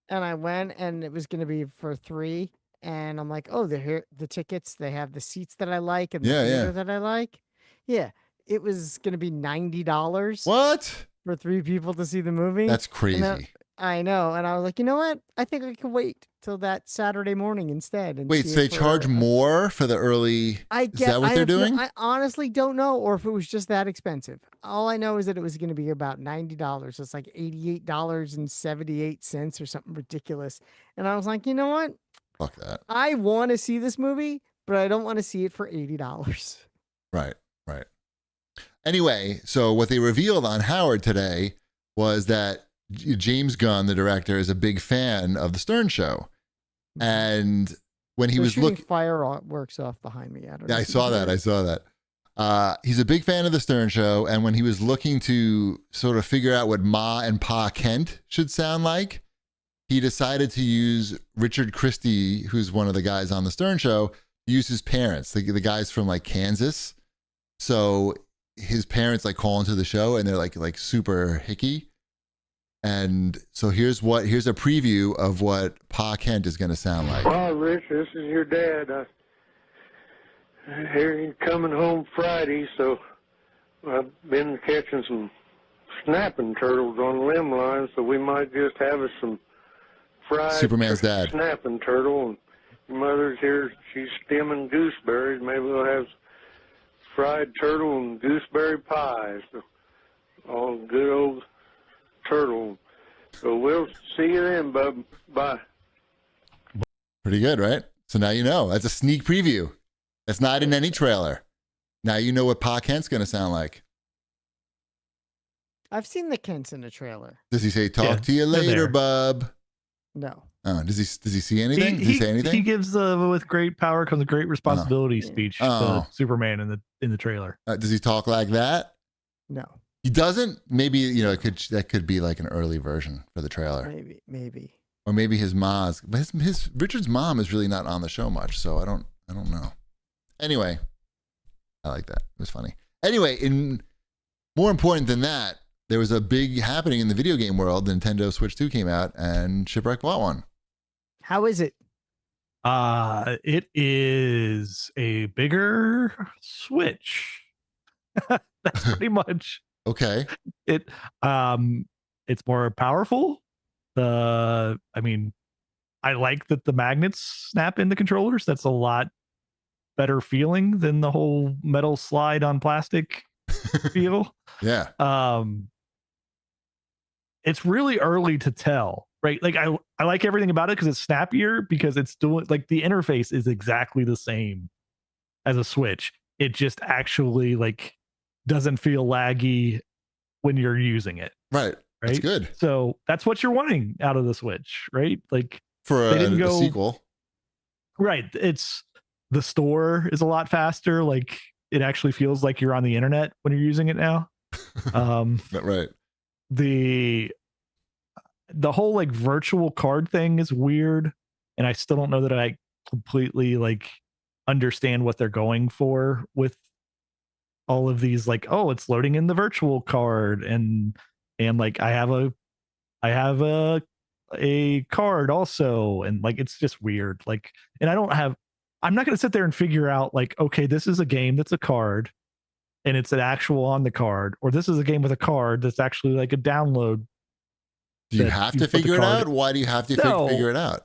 And I went, and it was going to be for 3. And I'm like, oh, they're here. The tickets, they have the seats that I like and the theater that I like. Yeah. It was going to be $90. What? For 3 people to see the movie. That's crazy. I know. And I was like, you know what? I think I could wait till that Saturday morning instead. And wait, so they charge more for the early? Is that what they're doing? I honestly don't know, or if it was just that expensive. All I know is that it was going to be about $90. It's like $88.78 or something ridiculous. And I was like, you know what? Fuck that. I want to see this movie, but I don't want to see it for $80. Right. Anyway, so what they revealed on Howard today was that James Gunn, the director, is a big fan of the Stern Show. And when he was looking, fireworks off behind me. I saw that. He's a big fan of the Stern Show. And when he was looking to sort of figure out what Ma and Pa Kent should sound like, he decided to use Richard Christie, who's one of the guys on the Stern Show, use his parents, the guys from like Kansas. So his parents like call into the show and they're like super hicky. And so here's a preview of what Pa Kent is going to sound like. Well, Rich, this is your dad. I hear you coming home Friday, so I've been catching some snapping turtles on limb lines, so we might just have us some fried Superman's dad. snapping turtle. And your mother's here, she's stemming gooseberries. Maybe we'll have fried turtle and gooseberry pies. So all good old turtle. So we'll see you then, bub. Bye. Pretty good, right? So now you know. That's a sneak preview. That's not in any trailer. Now you know what Pa Kent's going to sound like. I've seen the Kents in the trailer. Does he say, talk to you later, bub? No. Oh, does he see anything? Does he say anything? He gives the with great power comes a great responsibility speech to Oh. Superman in the trailer. Does he talk like that? No. He doesn't? Maybe, that could be like an early version for the trailer. Maybe. Or maybe his mom's, but his Richard's mom is really not on the show much, so I don't know. Anyway, I like that. It was funny. Anyway, more important than that, there was a big happening in the video game world. The Nintendo Switch 2 came out, and Shipwreck bought one. How is it? It is a bigger Switch. That's pretty much Okay. it. It's more powerful. I like that the magnets snap into controllers. That's a lot better feeling than the whole metal slide on plastic feel. Yeah. It's really early to tell, right? Like I like everything about it because it's snappier, because it's doing like the interface is exactly the same as a Switch. It just actually like doesn't feel laggy when you're using it. Right. That's good. So that's what you're wanting out of the Switch, right? Like for a sequel. Right. It's the store is a lot faster. Like it actually feels like you're on the internet when you're using it now. Right. The whole like virtual card thing is weird, and I still don't know that I completely like understand what they're going for with all of these, like, oh, it's loading in the virtual card, and like I have a card also, and like it's just weird. Like, and I'm not going to sit there and figure out like, okay, this is a game that's a card and it's an actual on the card, or this is a game with a card that's actually like a download. Do you have to figure it out? Why do you have to figure it out?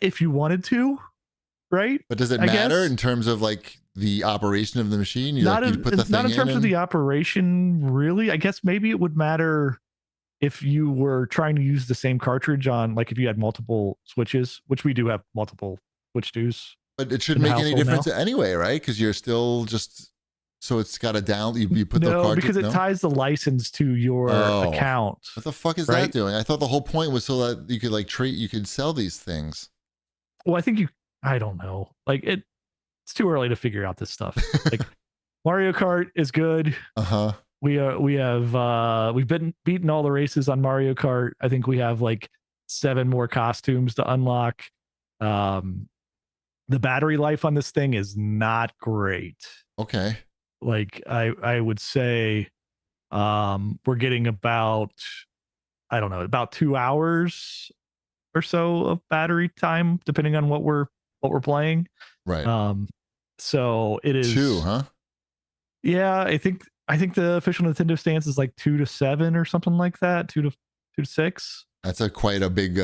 If you wanted to, right? But does it matter in terms of like the operation of the machine? Not in terms of the operation, really. I guess maybe it would matter if you were trying to use the same cartridge on, like if you had multiple Switches, which we do have multiple Switch 2s. But it shouldn't make any difference anyway, right? Because you're still just, so it's got a you put the cartridge. Because it ties the license to your account. What the fuck is that doing? I thought the whole point was so that you could like you could sell these things. Well, I don't know. Like it's too early to figure out this stuff. Like Mario Kart is good. We've beaten all the races on Mario Kart. I think we have like 7 more costumes to unlock. The battery life on this thing is not great. Okay. Like I would say we're getting about 2 hours or so of battery time, depending on what we're playing. Right. So it is 2, huh? Yeah, I think the official Nintendo stance is like 2 to 7 or something like that. 2 to 6. That's quite a big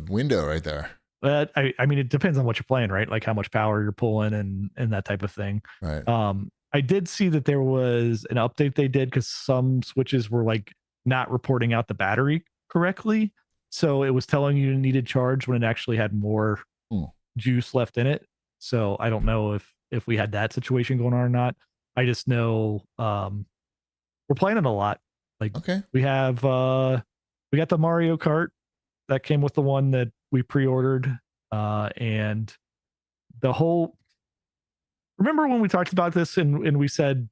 window right there. But I mean, it depends on what you're playing, right? Like how much power you're pulling and that type of thing. Right. I did see that there was an update they did because some Switches were like not reporting out the battery correctly. So it was telling you needed charge when it actually had more juice left in it. So I don't know if we had that situation going on or not. I just know we're playing it a lot. Like we have we got the Mario Kart that came with the one that we pre-ordered, and the whole. Remember when we talked about this and we said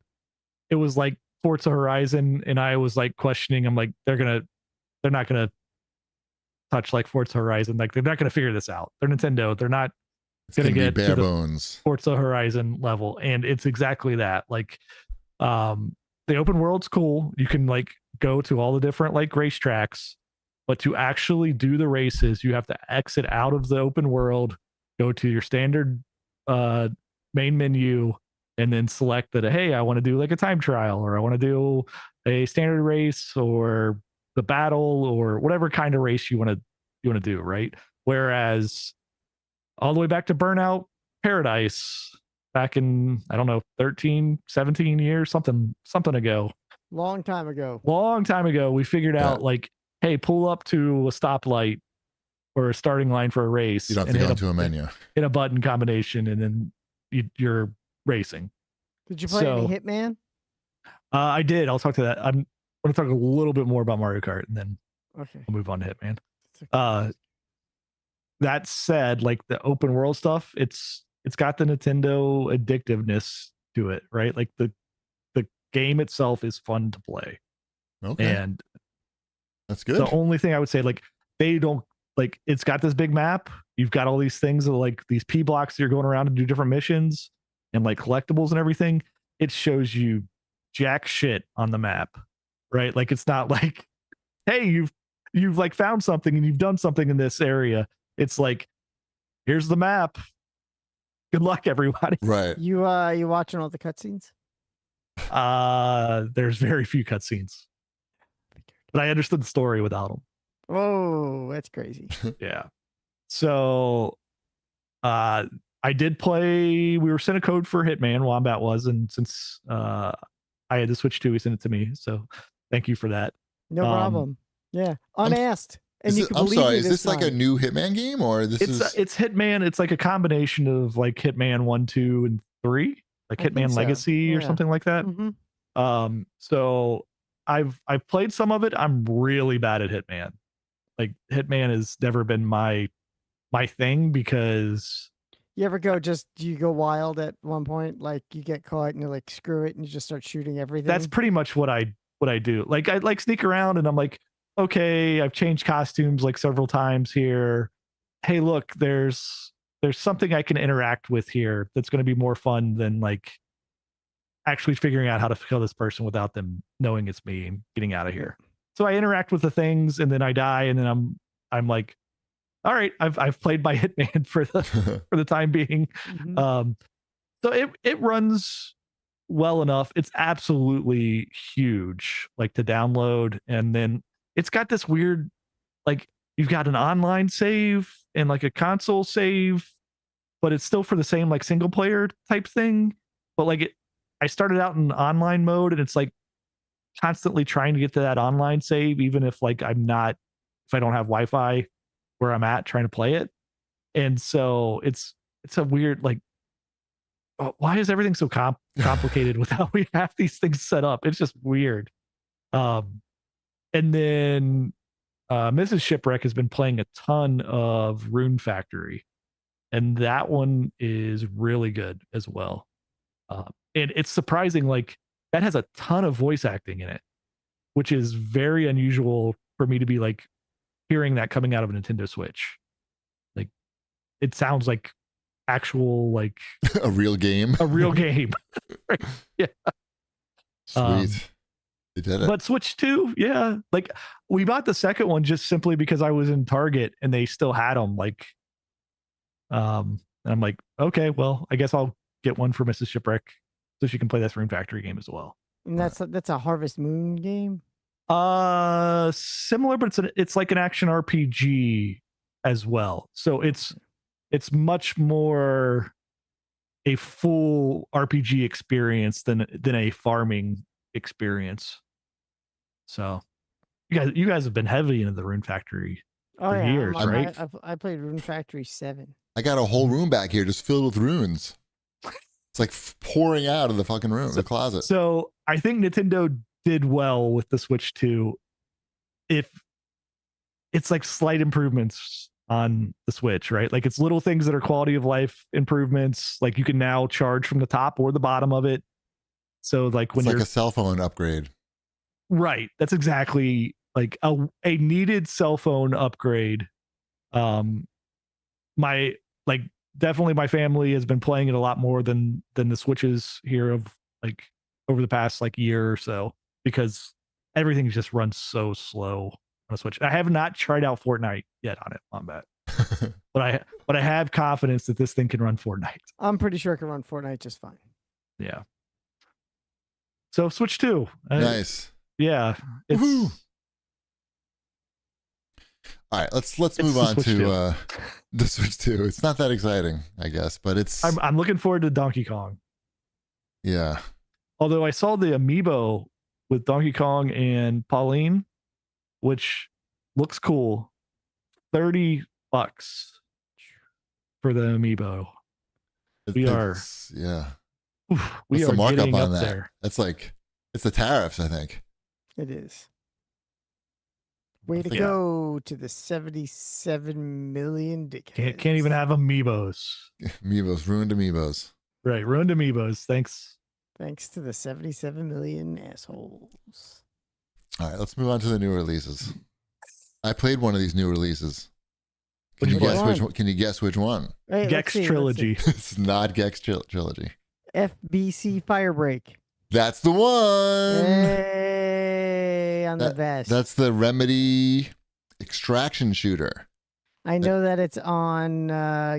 it was like Forza Horizon, and I was like questioning. I'm like, they're not gonna touch like Forza Horizon. Like they're not gonna figure this out. They're Nintendo. They're not gonna get bare bones Forza Horizon level, and it's exactly that. Like, the open world's cool. You can like go to all the different like racetracks, but to actually do the races, you have to exit out of the open world, go to your standard main menu, and then select that, hey, I want to do like a time trial, or I want to do a standard race or the battle or whatever kind of race you want to do, right? Whereas all the way back to Burnout Paradise back in, I don't know, 13, 17 years, something ago. Long time ago, we figured out like, hey, pull up to a stoplight or a starting line for a race. You don't have to go into a menu. Hit a button combination, and then you're racing. Did you play any Hitman? I did. I'll talk to that. I'm going to talk a little bit more about Mario Kart, and then I'll move on to Hitman. That said, like the open world stuff, it's got the Nintendo addictiveness to it, right? Like the game itself is fun to play. Okay. And that's good. The only thing I would say, like, they don't, like, it's got this big map. You've got all these things that like these P blocks that you're going around to do different missions and like collectibles and everything. It shows you jack shit on the map, right? Like, it's not like, hey, you've like found something and you've done something in this area. It's like, here's the map. Good luck, everybody. Right. You watching all the cutscenes? There's very few cutscenes, but I understood the story without them. Oh, that's crazy. Yeah. So, I did play. We were sent a code for Hitman. Wombat was, and since I had the Switch 2, he sent it to me. So, thank you for that. No problem. Yeah, unasked. I'm sorry. Is this like a new Hitman game, or it's Hitman? It's like a combination of like Hitman 1, 2, and 3, like Hitman Legacy or something like that. Mm-hmm. So I've played some of it. I'm really bad at Hitman. Like, Hitman has never been my thing because. You ever do you go wild at one point? Like, you get caught and you're like, screw it, and you just start shooting everything? That's pretty much what I do. Like, I like sneak around and I'm like, okay, I've changed costumes like several times here. Hey, look, there's something I can interact with here that's going to be more fun than like actually figuring out how to kill this person without them knowing it's me and getting out of here. So I interact with the things and then I die, and then I'm like, all right, I've played my Hitman for the time being. Mm-hmm. So it runs well enough. It's absolutely huge, like, to download, and then it's got this weird, like, you've got an online save and like a console save, but it's still for the same like single player type thing. But like, I started out in online mode, and it's like constantly trying to get to that online save, even if like if I don't have Wi-Fi where I'm at trying to play it. And so it's a weird, like, why is everything so complicated without we have these things set up? It's just weird. And then Mrs. Shipwreck has been playing a ton of Rune Factory, and that one is really good as well. And it's surprising, like, that has a ton of voice acting in it, which is very unusual for me to be like hearing that coming out of a Nintendo Switch. Like, it sounds like actual, like a real game. Right? Yeah. Sweet. They did it. But Switch 2, yeah. Like, we bought the second one just simply because I was in Target and they still had them. Like, and I'm like, okay, well, I guess I'll get one for Mrs. Shipwreck so she can play that Rune Factory game as well. And that's a Harvest Moon game? Similar, but it's like an action RPG as well. So it's much more a full RPG experience than a farming experience. So you guys have been heavy into the Rune Factory for years, right? I played Rune Factory 7. I got a whole room back here just filled with runes. It's like pouring out of the fucking room, the closet. So I think Nintendo did well with the Switch 2. If it's like slight improvements on the Switch, right? Like, it's little things that are quality of life improvements. Like, you can now charge from the top or the bottom of it. So like, when it's like a cell phone upgrade. Right. That's exactly like a needed cell phone upgrade. Definitely my family has been playing it a lot more than the Switches here of like over the past like year or so, because everything just runs so slow on a Switch. I have not tried out Fortnite yet on that. but I have confidence that this thing can run Fortnite. I'm pretty sure it can run Fortnite just fine. Yeah. So Switch 2. Nice. Yeah, it's Woohoo. All right, let's move the on Switch to 2. the Switch 2. It's not that exciting, I guess, but it's I'm looking forward to Donkey Kong. yeah. Although I saw the amiibo with Donkey Kong and Pauline, which looks cool. $30 for the amiibo. We are yeah. We What's the are markup getting on up that? there. That's like it's the tariffs, I think. It is. Way to Yeah. go to the 77 million dickheads. Can't even have amiibos. Amiibos, ruined amiibos. Right, ruined amiibos. Thanks. Thanks to the 77 million assholes. All right, let's move on to the new releases. I played one of these new releases. Can Which you guess one? which one? Can you guess which one? Hey, Gex Trilogy. It's not Gex Trilogy. FBC Firebreak. That's the one. Hey, on the best. That's the Remedy extraction shooter. I know that it's on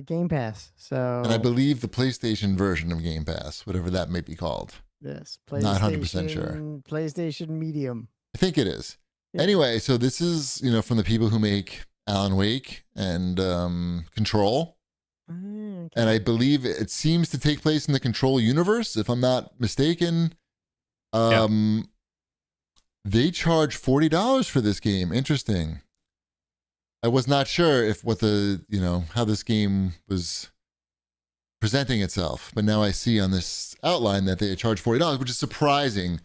Game Pass. So And I believe the PlayStation version of Game Pass, whatever that may be called. yes, Not 100% sure. PlayStation Medium. I think it is. Yeah. Anyway, so this is, from the people who make Alan Wake and Control. Okay. And I believe it seems to take place in the Control universe, if I'm not mistaken. They charge $40 for this game. Interesting. I was not sure if how this game was presenting itself, but now I see on this outline that they charge $40, which is surprising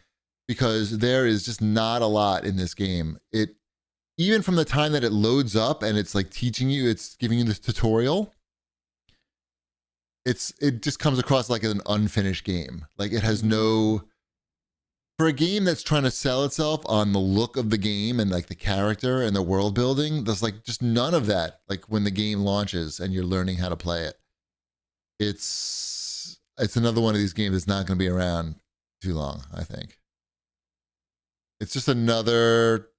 because there is just not a lot in this game. It even from the time that it loads up and it's like teaching you, it's giving you this tutorial. It just comes across like an unfinished game. Like it has no, for a game that's trying to sell itself on the look of the game and like the character and the world building, there's like just none of that. Like when the game launches and you're learning how to play it, it's another one of these games that's not going to be around too long, I think. It's just another,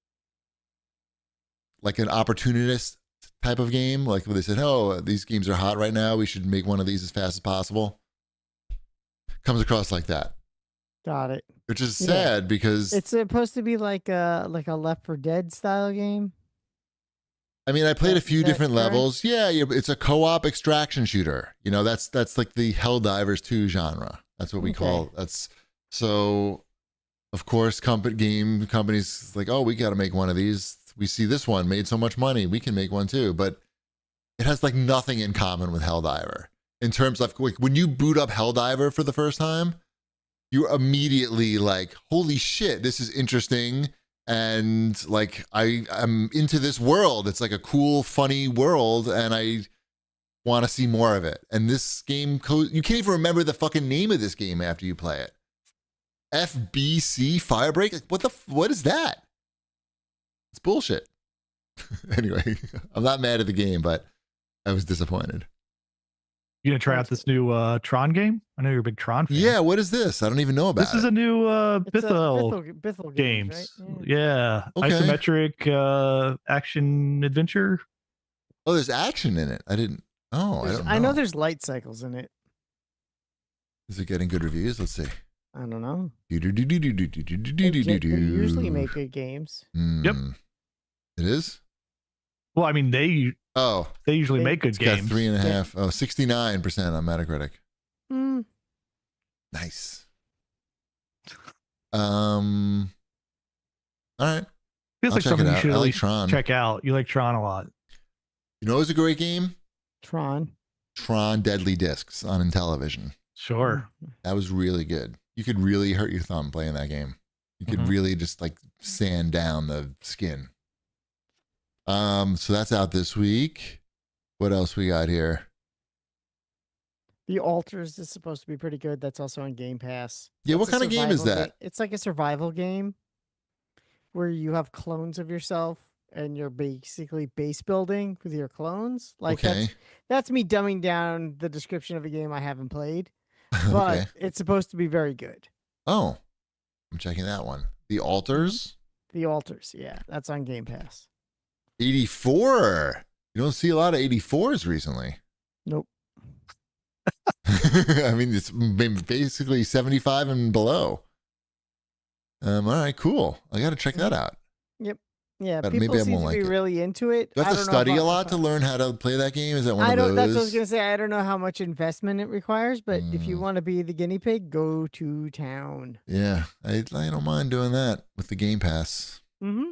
like an opportunist type of game, like where they said, oh, these games are hot right now, we should make one of these as fast as possible. Comes across like that. Got it. Which is sad because it's supposed to be like a Left 4 Dead style game. I mean, I played a few different correct? levels. Yeah, it's a co-op extraction shooter. That's like the Helldivers 2 genre. That's what we call that's so of course companies like, oh, we got to make one of these. We see this one made so much money, we can make one too. But it has like nothing in common with Helldiver in terms of like when you boot up Helldiver for the first time, you're immediately like, holy shit, this is interesting. And like, I'm into this world. It's like a cool, funny world. And I want to see more of it. And this game, you can't even remember the fucking name of this game after you play it. FBC Firebreak? Like, what is that? It's bullshit. Anyway, I'm not mad at the game, but I was disappointed. You gonna try out this new Tron game? I know you're a big Tron fan. Yeah, what is this? I don't even know about This is a new Bithell games. Right? Yeah. Okay. Isometric action adventure. Oh, there's action in it. I don't know. I know there's light cycles in it. Is it getting good reviews? Let's see. I don't know. They They usually make good games. Yep. It is? Well, I mean, they usually make good It's got games. 3.5. Oh, 69% on Metacritic. Nice. All right. Feels like something you should I at like least Tron. check out. You like Tron a lot. You know, it was a great game. Tron Deadly Discs on Intellivision. Sure. That was really good. You could really hurt your thumb playing that game. You could really just like sand down the skin. So that's out this week. What else we got here? The Alters is supposed to be pretty good. That's also on Game Pass. Yeah, what That's a kind of game is survival that? It's like a survival game where you have clones of yourself and you're basically base building with your clones. Like that's me dumbing down the description of a game I haven't played, but it's supposed to be very good. Oh, I'm checking that one. The Alters? The Alters, yeah, that's on Game Pass. 84. You don't see a lot of 84s recently. Nope. I mean, it's basically 75 and below. All right, cool. I got to check that out. Yep. Yeah, But people maybe I seem won't to like be it. really into it. Do you have to study a lot to learn how to play that game? Is that one of those? That's what I was gonna say. I don't know how much investment it requires, but if you want to be the guinea pig, go to town. Yeah, I don't mind doing that with the Game Pass. Mm-hmm.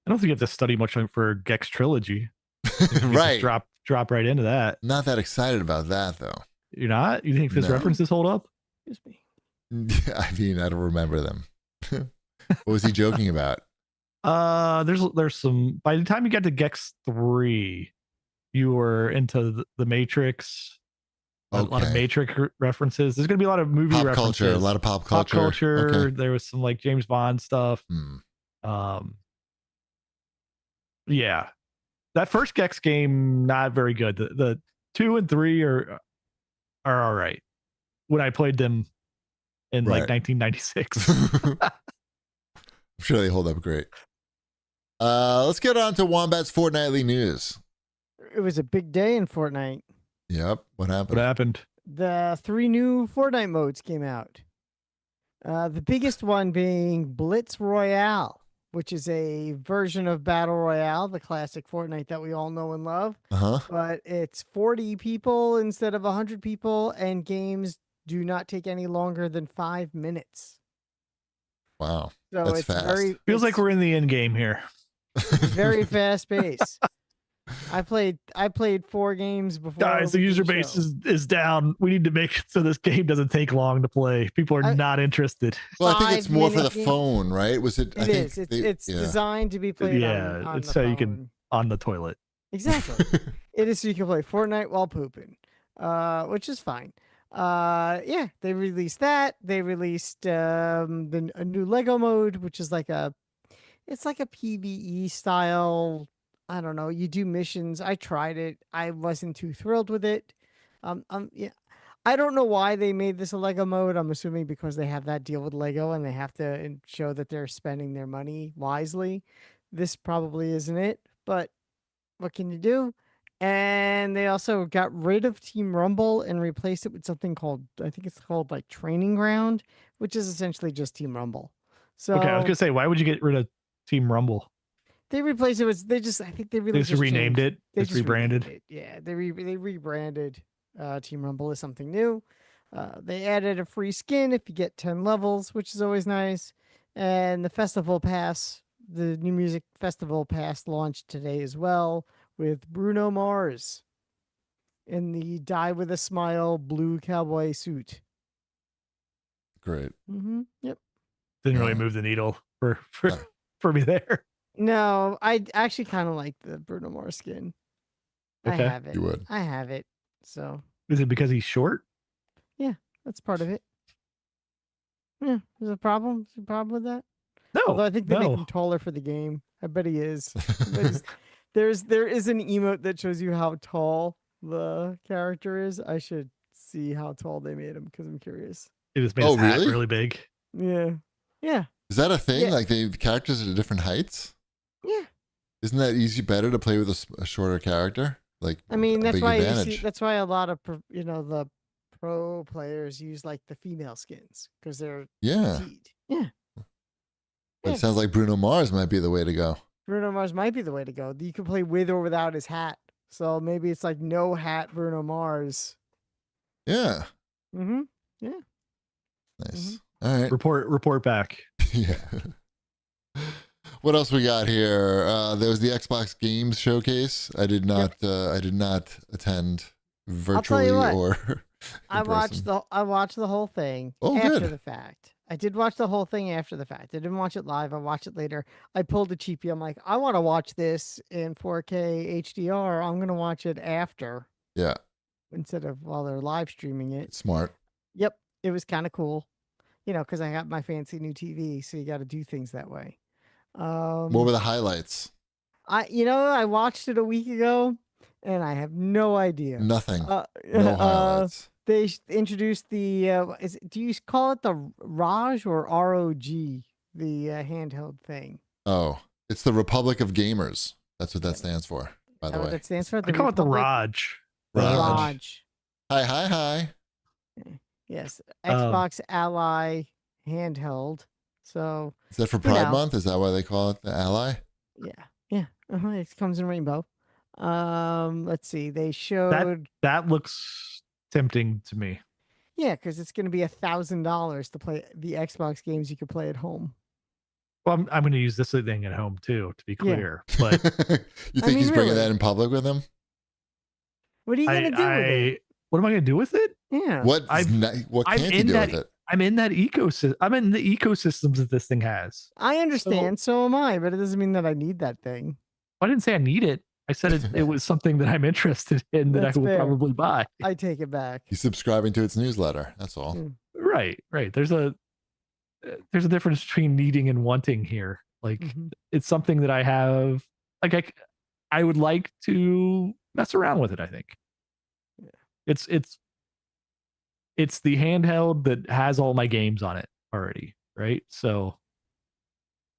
I don't think you have to study much for Gex Trilogy. Right. Drop right into that. Not that excited about that though. You're not? You think his references hold up? Excuse me. I mean, I don't remember them. What was he joking about? There's some. By the time you get to Gex 3, you were into the Matrix. A lot of Matrix references. There's going to be a lot of movie pop references. Culture, a lot of pop culture. Pop culture. Okay. There was some like James Bond stuff. Yeah, that first Gex game not very good. The 2 and 3 are all right. When I played them in like 1996. I'm sure they hold up great. Let's get on to Wombat's Fortnightly News. It was a big day in Fortnite. Yep. What happened? The 3 new Fortnite modes came out. The biggest one being Blitz Royale, which is a version of Battle Royale, the classic Fortnite that we all know and love. But it's 40 people instead of 100 people, and games do not take any longer than 5 minutes. Wow. So that's it's fast. Feels like we're in the end game here. Very fast pace. I played 4 games before. Guys, the user base is down. We need to make it so this game doesn't take long to play. People are not interested. Well, I think it's more for the phone, right? Was it? It's designed to be played on it's the so phone. you can on the toilet. Exactly. It is so you can play Fortnite while pooping, which is fine. Yeah, they released that. They released a new Lego mode, which is like it's like a PvE style. I don't know. You do missions. I tried it. I wasn't too thrilled with it. Yeah. I don't know why they made this a Lego mode. I'm assuming because they have that deal with Lego and they have to show that they're spending their money wisely. This probably isn't it, but what can you do? And they also got rid of Team Rumble and replaced it with something called, I think it's called like Training Ground, which is essentially just Team Rumble. So okay, I was gonna say, why would you get rid of Team Rumble? They replaced it with I think they really just renamed changed. it. They just rebranded it. Yeah, they rebranded Team Rumble as something new. They added a free skin if you get 10 levels, which is always nice. And the festival pass, the new music festival pass launched today as well with Bruno Mars in the Die with a Smile blue cowboy suit. Great. Yep. Didn't really move the needle for me there. No, I actually kind of like the Bruno Mars skin. Okay. I have it. You would. I have it. So. Is it because he's short? Yeah, that's part of it. Yeah, there's a problem. Is there a problem with that? No. Although I think they make him taller for the game. I bet he is. There is an emote that shows you how tall the character is. I should see how tall they made him because I'm curious. It just made his hat really big. Yeah. Yeah. Is that a thing? Yeah. Like the characters are at different heights? Yeah. Isn't that better to play with a shorter character? Like, I mean, that's why advantage. that's why a lot of the pro players use like the female skins because they're petite. Yeah. But it sounds like Bruno Mars might be the way to go. Bruno Mars might be the way to go. You can play with or without his hat. So maybe it's like no hat Bruno Mars. Yeah. Mm-hmm. Yeah. Nice. All right. Report back. Yeah. What else we got here? There was the Xbox Games Showcase. I did not attend virtually or I watched the whole thing after the fact. I did watch the whole thing after the fact. I didn't watch it live. I watched it later. I pulled a cheapie. I'm like, I want to watch this in 4K HDR. I'm going to watch it after. Yeah. Instead of while they're live streaming it. Smart. Yep. It was kind of cool. Because I got my fancy new TV, so you got to do things that way. What were the highlights? I watched it a week ago, and I have no idea. Nothing. No highlights. They introduced the. Do you call it the ROG or ROG? The handheld thing. Oh, it's the Republic of Gamers. That's what that stands for. By the way, what that stands for. I call it the ROG. ROG. Hi. Yes, Xbox Ally handheld So is that for Pride Month? Is that why they call it the Ally? Yeah. It comes in rainbow. Let's see. They showed that looks tempting to me. Yeah, because it's going to be $1,000 to play the Xbox games you could play at home. Well, I'm going to use this thing at home too, to be clear. But you think he's bringing that in public with him? What are you going to do with it? What am I going to do with it? Yeah. What can't you do with it? I'm in that ecosystem. I'm in the ecosystems that this thing has. I understand. So am I, but it doesn't mean that I need that thing. I didn't say I need it. I said it was something that I'm interested in that I will probably buy. I take it back. He's subscribing to its newsletter. That's all. Right. There's a difference between needing and wanting here. Like it's something that I have. Like I would like to mess around with it. I think. Yeah. It's the handheld that has all my games on it already. Right. So.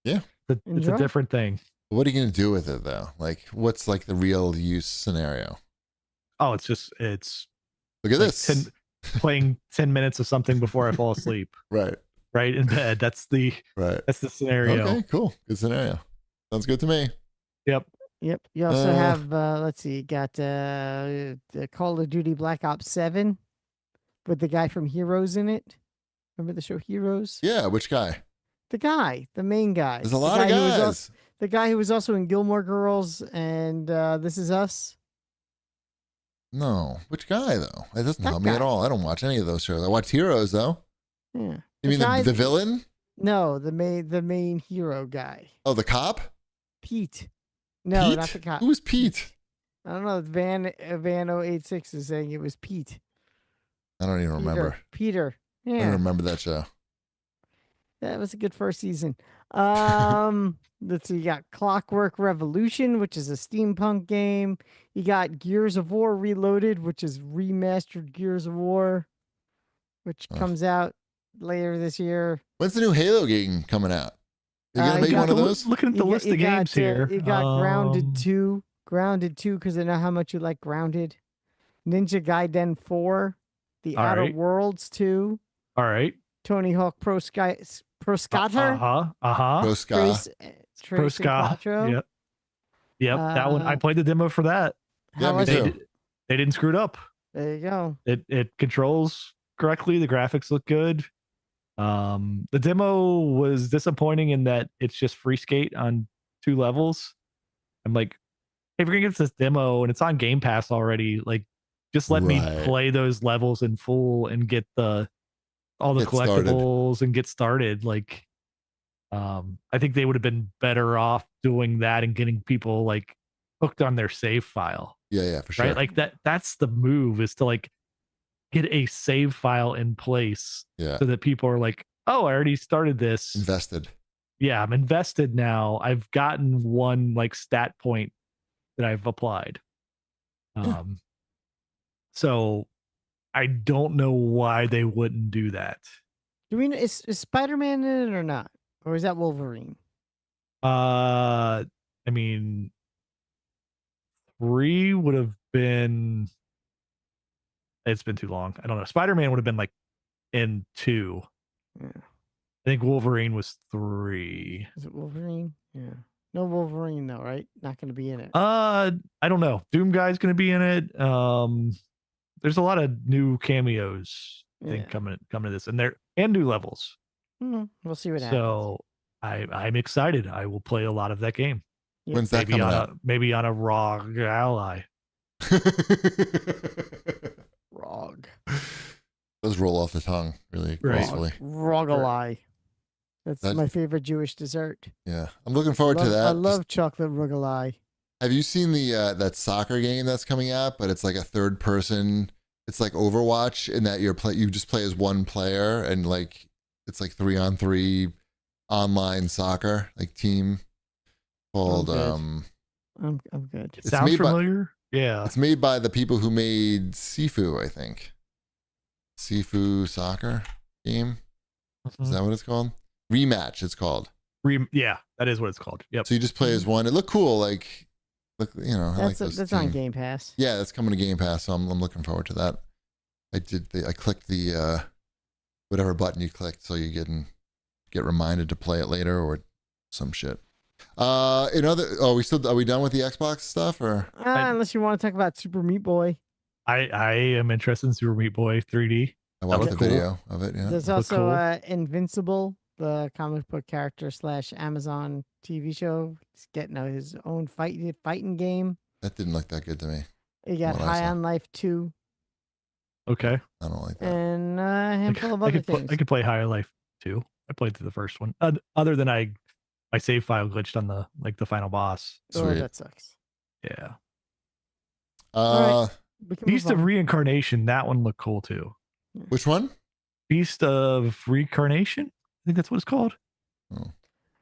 Yeah. It's a different thing. What are you going to do with it though? Like, what's like the real use scenario? Oh, it's look at this. Playing 10 minutes of something before I fall asleep. Right in bed. That's the scenario. Okay, cool. Good scenario. Sounds good to me. Yep. You also have let's see, you got the Call of Duty Black Ops 7 with the guy from Heroes in it. Remember the show Heroes? Yeah, which guy? The main guy. There's a lot of guys. The guy who was also in Gilmore Girls and This Is Us. No, which guy though? It doesn't help me at all. I don't watch any of those shows. I watch Heroes though. Yeah. You mean the villain? No, the main hero guy. Oh, the cop? Pete. No, not the cop. Who was Pete? I don't know. Van 086 is saying it was Pete. I don't even remember. Peter. Yeah. I don't remember that show. That was a good first season. Let's see, you got Clockwork Revolution, which is a steampunk game. You got Gears of War Reloaded, which is remastered Gears of War, which comes out later this year. When's the new Halo game coming out? You gonna make one of those? Looking at the list of games here. You got Grounded 2, because I know how much you like Grounded. Ninja Gaiden 4, The Outer Worlds 2. All right. Tony Hawk Pro Skater. Pro Ska. Pro Ska. Yep. That one. I played the demo for that. Yeah, me too. They didn't screw it up. There you go. It controls correctly. The graphics look good. The demo was disappointing in that it's just free skate on 2 levels. I'm like, hey, if you're gonna get this demo and it's on Game Pass already, like just let me play those levels in full and get all the collectibles and get started. Like, I think they would have been better off doing that and getting people like hooked on their save file. Yeah, for sure. Right, like that's the move, is to like get a save file in place, so that people are like, oh, I already started this. Invested. Yeah, I'm invested now. I've gotten one like stat point that I've applied. So I don't know why they wouldn't do that. Do we know, is Spider-Man in it or not? Or is that Wolverine? I mean, 3 would have been, it's been too long. I don't know. Spider-Man would have been like in 2. Yeah. I think Wolverine was 3. Is it Wolverine? Yeah. No Wolverine though, right? Not going to be in it. I don't know. Doom Guy's going to be in it. There's a lot of new cameos, I think, coming to this, and new levels. We'll see what happens. So I'm excited. I will play a lot of that game. When's that coming out? Maybe on a ROG Ally. ROG. Those roll off the tongue really gracefully. ROG Ally. That's my favorite Jewish dessert. Yeah, I'm looking forward to that. I love chocolate ROG. Have you seen the that soccer game that's coming out? But it's like a third person. It's like Overwatch in that you just play as one player, and like it's like 3-on-3 online soccer like team called. I'm good. It sounds familiar. Yeah, it's made by the people who made Sifu, I think. Sifu soccer game. Is that what it's called? Rematch. It's called. Yeah, that is what it's called. Yep. So you just play as one. It looked cool. Like. Look, I like those. That's on Game Pass. Yeah, that's coming to Game Pass, so I'm looking forward to that. I clicked the whatever button you clicked, so you're getting get reminded to play it later or some shit. Are we done with the Xbox stuff or? Unless you want to talk about Super Meat Boy. I am interested in Super Meat Boy 3D. I watched the video of it. Yeah. There's also Invincible, the comic book character / Amazon TV show. He's getting his own fighting game. That didn't look that good to me. You got High on Life 2. Okay. I don't like that. And a handful of other things. I could play High on Life 2. I played through the first one. Other than my save file glitched on the final boss. Oh, that sucks. Yeah. Right. Beast of Reincarnation. That one looked cool too. Which one? Beast of Reincarnation. I think that's what it's called. Oh.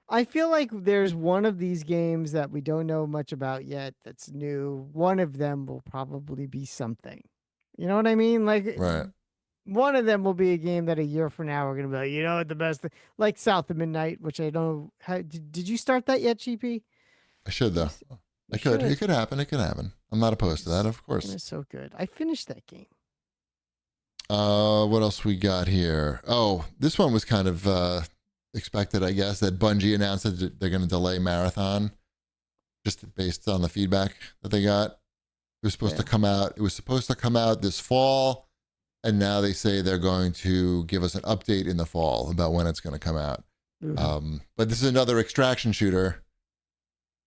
I feel like there's one of these games that we don't know much about yet that's new. One of them will probably be something. You know what I mean? Like, right. One of them will be a game that a year from now we're going to be like, you know what, the best thing? Like South of Midnight, which I don't know. Did you start that yet, GP? I should, though. I could. It could happen. It could happen. I'm not opposed to that, of course. It's so good. I finished that game. What else we got here? Oh, this one was kind of expected, I guess, that Bungie announced that they're going to delay Marathon just based on the feedback that they got. It was supposed to come out. It was supposed to come out this fall, and now they say they're going to give us an update in the fall about when it's going to come out. Mm-hmm. But this is another extraction shooter.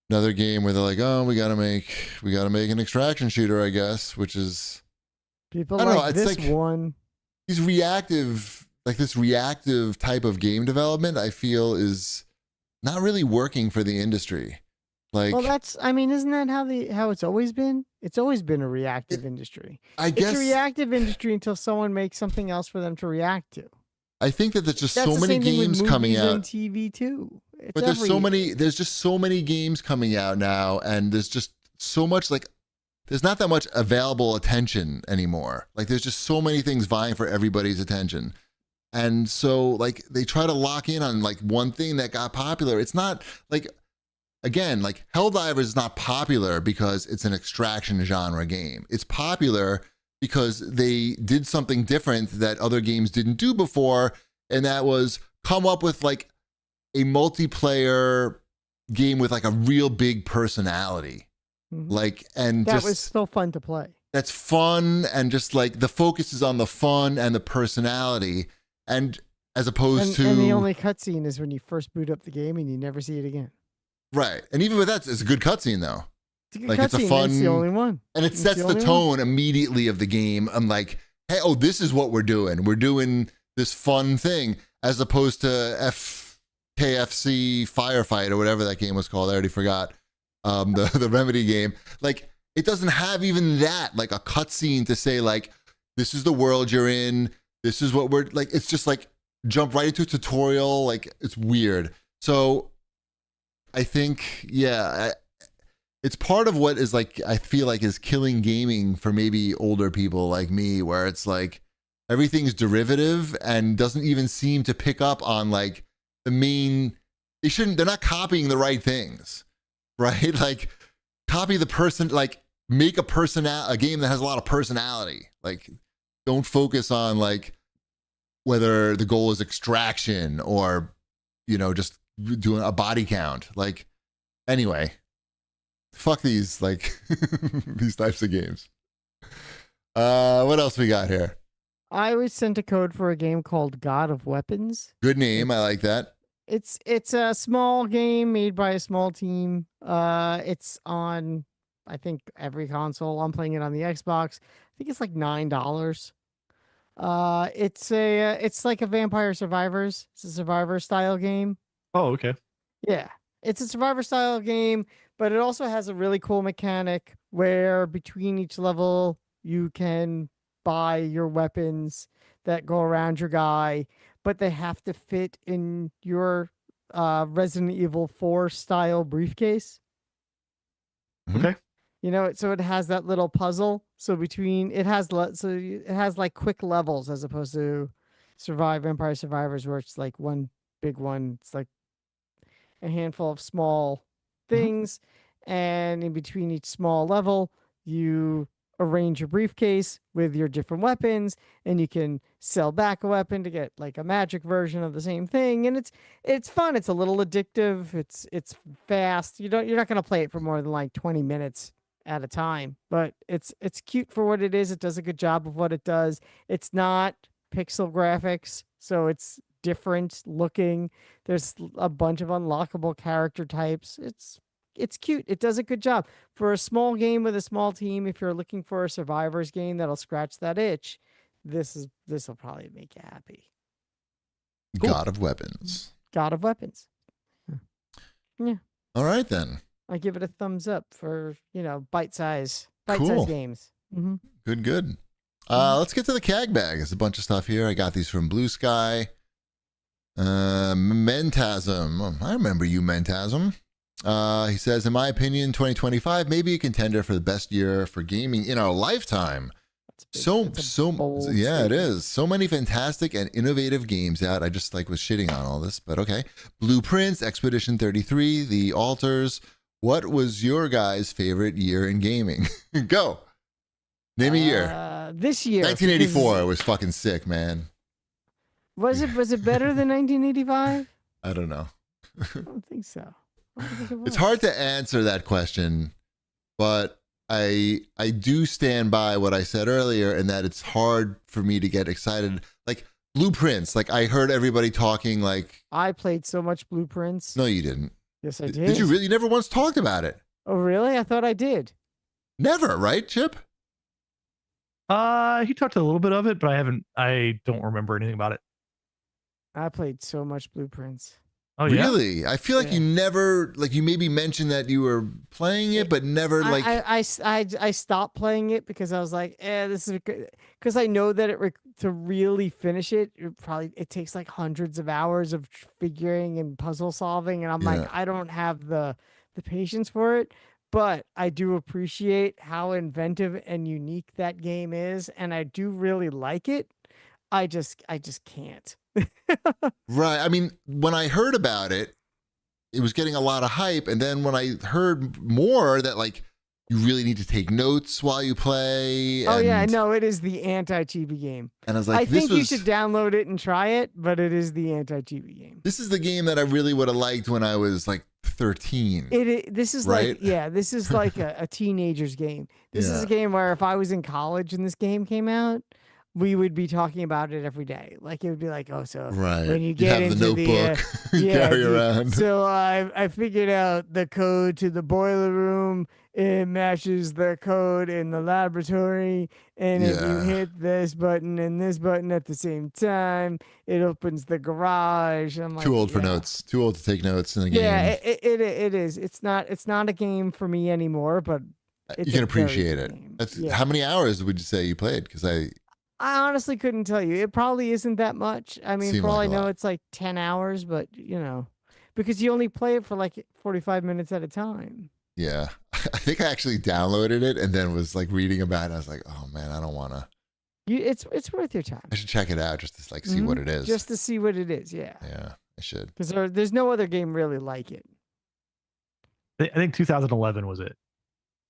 Another game where they're like, oh, we gotta make an extraction shooter, I guess, which is people like this one. This reactive type of game development, I feel, is not really working for the industry. Like, well, isn't that how it's always been? It's always been a reactive industry. I guess it's a reactive industry until someone makes something else for them to react to. I think that there's just so many games coming out. And TV too. But there's just so many games coming out now, and there's just so much, there's not that much available attention anymore. Like, there's just so many things vying for everybody's attention. And so, they try to lock in on, one thing that got popular. It's not, again, Helldivers is not popular because it's an extraction genre game. It's popular because they did something different that other games didn't do before, and that was come up with, a multiplayer game with a real big personality. Mm-hmm. That was so fun to play. That's fun, and just the focus is on the fun and the personality, and as opposed to, and the only cutscene is when you first boot up the game and you never see it again. Right, and even with that, it's a good cutscene though. It's a good cutscene. It's a fun. It's the only one, and it sets the tone immediately of the game. I'm like, hey, this is what we're doing. We're doing this fun thing, as opposed to KFC Firefight or whatever that game was called. I already forgot. The Remedy game. It doesn't have even that, a cutscene to say, this is the world you're in. This is what we're it's just jump right into a tutorial. It's weird. So I think, it's part of what is I feel is killing gaming for maybe older people like me, where it's everything's derivative and doesn't even seem to pick up on the main. They're not copying the right things, right? Copy the person, make a game that has a lot of personality. Don't focus on whether the goal is extraction or, just doing a body count. Anyway, fuck these, these types of games. What else we got here? I was sent a code for a game called God of Weapons. Good name. I like that. It's a small game made by a small team. It's on, I think, every console. I'm playing it on the Xbox. I think it's $9. It's like a Vampire Survivors. It's a Survivor style game. Oh, okay. Yeah, it's a Survivor style game, but it also has a really cool mechanic where between each level you can buy your weapons that go around your guy, but they have to fit in your Resident Evil 4 style briefcase. Okay. So it has that little puzzle. So it has quick levels as opposed to Vampire Survivors, where it's one big one. It's a handful of small things, and in between each small level, you arrange your briefcase with your different weapons, and you can sell back a weapon to get like a magic version of the same thing. And it's fun. It's a little addictive. It's fast. You're not going to play it for more than like 20 minutes at a time, but it's cute for what it is. It does a good job of what it does. It's not pixel graphics, so it's different looking. There's a bunch of unlockable character types. It's cute. It does a good job for a small game with a small team. If you're looking for a survivors game that'll scratch that itch, this will probably make you happy. Cool. God of Weapons. God of Weapons. Yeah. All right then. I give it a thumbs up for bite-size games. Mm-hmm. Good. Let's get to the CAG bag. There's a bunch of stuff here. I got these from Blue Sky. Mentasm. I remember you, Mentasm. He says, in my opinion, 2025 may be a contender for the best year for gaming in our lifetime. It is. So many fantastic and innovative games out. I just was shitting on all this, but okay. Blueprints, Expedition 33, The Altars. What was your guys' favorite year in gaming? Go. Name a year. This year. 1984 was fucking sick, man. Was it better than 1985? I don't know. I don't think so. It's hard to answer that question, but I do stand by what I said earlier, in that it's hard for me to get excited. Like Blueprints, I heard everybody talking I played so much Blueprints. No, you didn't. Yes, I did. Did you really? You never once talked about it. Oh, really? I thought I did. Never, right, Chip? He talked a little bit of it, but I don't remember anything about it. I played so much Blueprints. Oh, yeah? Really? I feel like you never, you maybe mentioned that you were playing it, but never I stopped playing it because I was like, this is because I know that to really finish it, it takes hundreds of hours of figuring and puzzle solving, and I'm I don't have the patience for it. But I do appreciate how inventive and unique that game is, and I do really like it. I just can't. Right. I mean, when I heard about it, it was getting a lot of hype. And then when I heard more that you really need to take notes while you play. Oh, yeah. No, it is the anti-chibi game. And I was like, I think you should download it and try it, but it is the anti-chibi game. This is the game that I really would have liked when I was 13. This is right? this is like a teenager's game. This is a game where if I was in college and this game came out, we would be talking about it every day. It would be when you get into the notebook you carry around. So I figured out the code to the boiler room. It matches the code in the laboratory, and if you hit this button and this button at the same time, it opens the garage. I'm too old for notes. Too old to take notes in the game. Yeah, it is. It's not a game for me anymore, but you can appreciate it. How many hours would you say you played? Because I honestly couldn't tell you. It probably isn't that much. I mean, for all I know, it's 10 hours, but because you only play it for 45 minutes at a time. Yeah. I think I actually downloaded it and then was reading about it. I was like, oh man, I don't want to. It's worth your time. I should check it out just to see what it is. Just to see what it is. Yeah. Yeah, I should. Because there's no other game really like it. I think 2011 was it.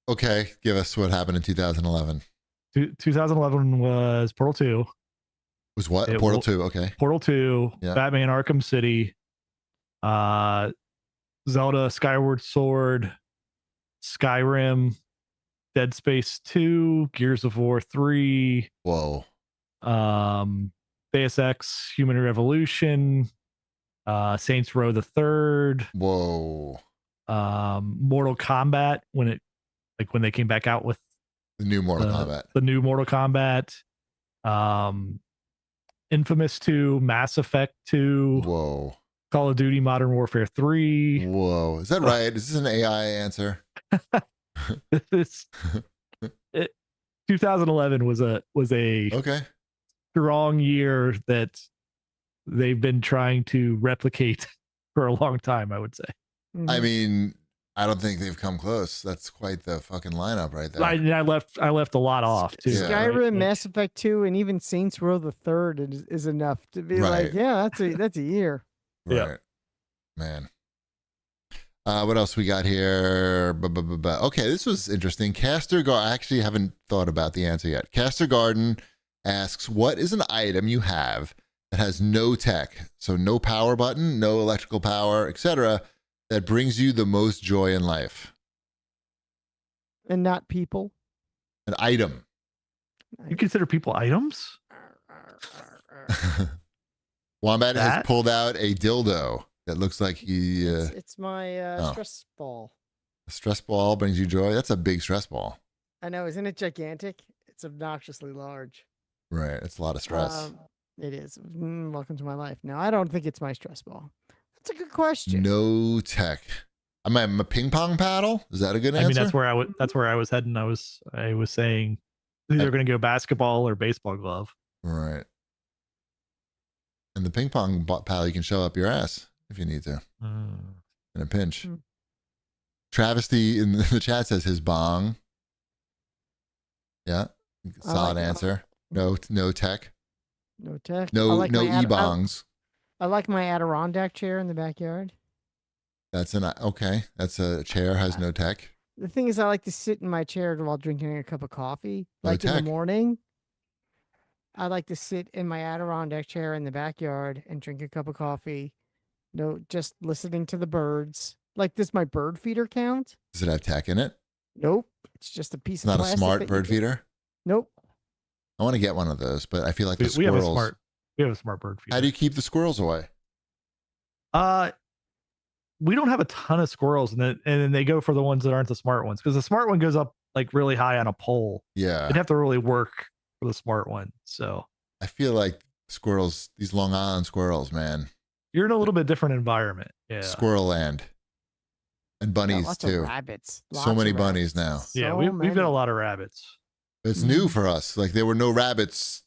Okay. Give us what happened in 2011. 2011 was Portal 2. Was what? Portal 2. Okay. Portal 2, Batman Arkham City, Zelda Skyward Sword, Skyrim, Dead Space 2, Gears of War 3. Whoa. Deus Ex, Human Revolution, Saints Row the Third. Whoa. Mortal Kombat when they came back out with the new Mortal Kombat. The new Mortal Kombat. Infamous 2, Mass Effect 2. Whoa. Call of Duty Modern Warfare 3. Whoa. Is that right? Is this an AI answer? 2011 was a okay. strong year that they've been trying to replicate for a long time, I would say. I mean, I don't think they've come close. That's quite the fucking lineup right there. I left a lot of too. Skyrim, right? Mass Effect 2, and even Saints Row the Third is enough to be that's a year. Right. Yeah. Man. What else we got here? Okay, this was interesting. I actually haven't thought about the answer yet. Caster Garden asks, what is an item you have that has no tech, so no power button, no electrical power, etc., that brings you the most joy in life? And not people. An item. You consider people items? Wombat has pulled out a dildo that looks like he... it's my stress ball. A stress ball brings you joy? That's a big stress ball. I know. Isn't it gigantic? It's obnoxiously large. Right. It's a lot of stress. It is. Welcome to my life. No, I don't think it's my stress ball. That's a good question. No tech. I'm a ping pong paddle. Is that a good answer? I mean, that's where I was heading. I was saying either going to go basketball or baseball glove. Right. And the ping pong paddle, you can shove up your ass if you need to in a pinch. Travesty in the chat says his bong. Yeah. Solid answer. No tech. No tech. No e-bongs. I like my Adirondack chair in the backyard. That's a chair, has no tech. The thing is, I like to sit in my chair while drinking a cup of coffee. No like tech. In the morning, I like to sit in my Adirondack chair in the backyard and drink a cup of coffee. No, just listening to the birds. Like, does my bird feeder count? Does it have tech in it? Nope. It's just a piece It's of not a plastic smart bird feeder? Nope. I want to get one of those, but I feel like the We have squirrels... We have a smart bird feeder. How do you keep the squirrels away? We don't have a ton of squirrels, and then they go for the ones that aren't the smart ones, because the smart one goes up like really high on a pole. Yeah. You'd have to really work for the smart one. So I feel like squirrels, these Long Island squirrels, man. You're in a little bit different environment. Yeah. Squirrel land. And bunnies lots too. Of rabbits. So many bunnies now. Yeah, we've got a lot of rabbits. It's new for us. Like, there were no rabbits.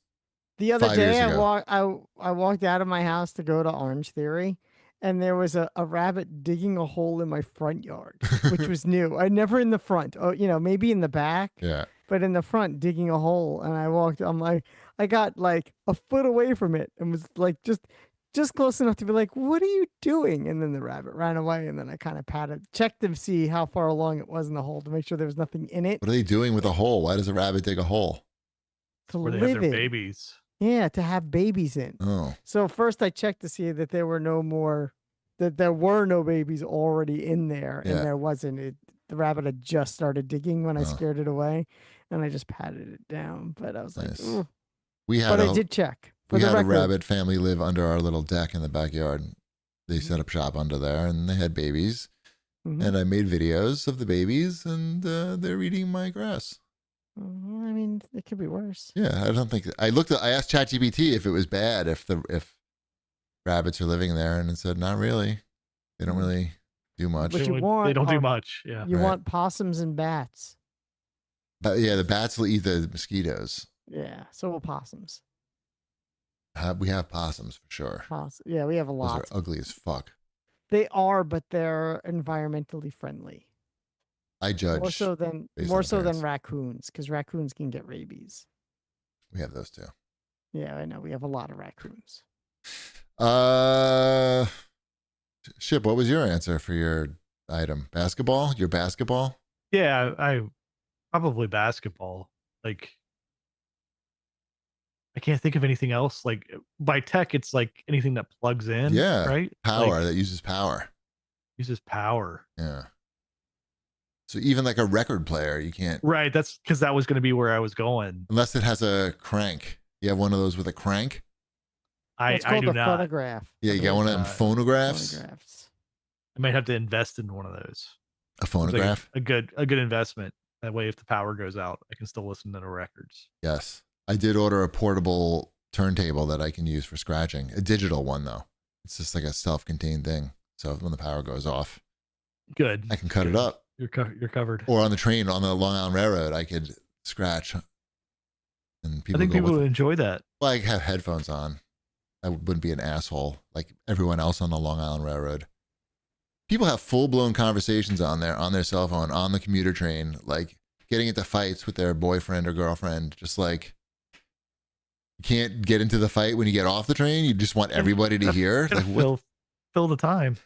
The other 5 day, years ago. I walked out of my house to go to Orange Theory, and there was a rabbit digging a hole in my front yard, which was new. I never in the front. Oh, maybe in the back. Yeah. But in the front, digging a hole, and I got like a foot away from it and was like just close enough to be like, "What are you doing?" And then the rabbit ran away, and then I kind of checked to see how far along it was in the hole to make sure there was nothing in it. What are they doing with a hole? Why does a rabbit dig a hole? Where they have their babies. Yeah, to have babies in. Oh. So first I checked to see that there were no babies already in there, and there wasn't. The rabbit had just started digging when I scared it away, and I just patted it down. But I was like, ooh. I did check. We had a rabbit family live under our little deck in the backyard. They set up shop under there, and they had babies. Mm-hmm. And I made videos of the babies, and they're eating my grass. I mean, it could be worse. Yeah, I don't think I asked ChatGPT if it was bad if rabbits are living there, and it said not really. They don't really do much. What they don't do much. Yeah, you want possums and bats. But yeah, the bats will eat the mosquitoes. Yeah, so will possums. We have possums for sure. Yeah, we have a lot. Those are ugly as fuck. They are, but they're environmentally friendly. I judge more so than raccoons, because raccoons can get rabies. We have those too. Yeah, I know. We have a lot of raccoons. Ship, what was your answer for your item? Basketball? Your basketball? Yeah, I probably basketball. Like, I can't think of anything else. Like, by tech, it's like anything that plugs in. Yeah. Right? Power, that uses power. Uses power. Yeah. So even like a record player, you can't. Right. That's because that was going to be where I was going. Unless it has a crank. You have one of those with a crank? I do not. Phonograph. Yeah, you got one of them phonographs? I might have to invest in one of those. A phonograph? Like a good investment. That way, if the power goes out, I can still listen to the records. Yes. I did order a portable turntable that I can use for scratching. A digital one, though. It's just like a self-contained thing. So when the power goes off, good. I can cut it up. You're covered. Or on the train, on the Long Island Railroad, I could scratch. And I think people would enjoy that. Well, I have headphones on. I wouldn't be an asshole like everyone else on the Long Island Railroad. People have full-blown conversations on their cell phone, on the commuter train, like getting into fights with their boyfriend or girlfriend. Just like, you can't get into the fight when you get off the train. You just want everybody to hear. Like, fill the time.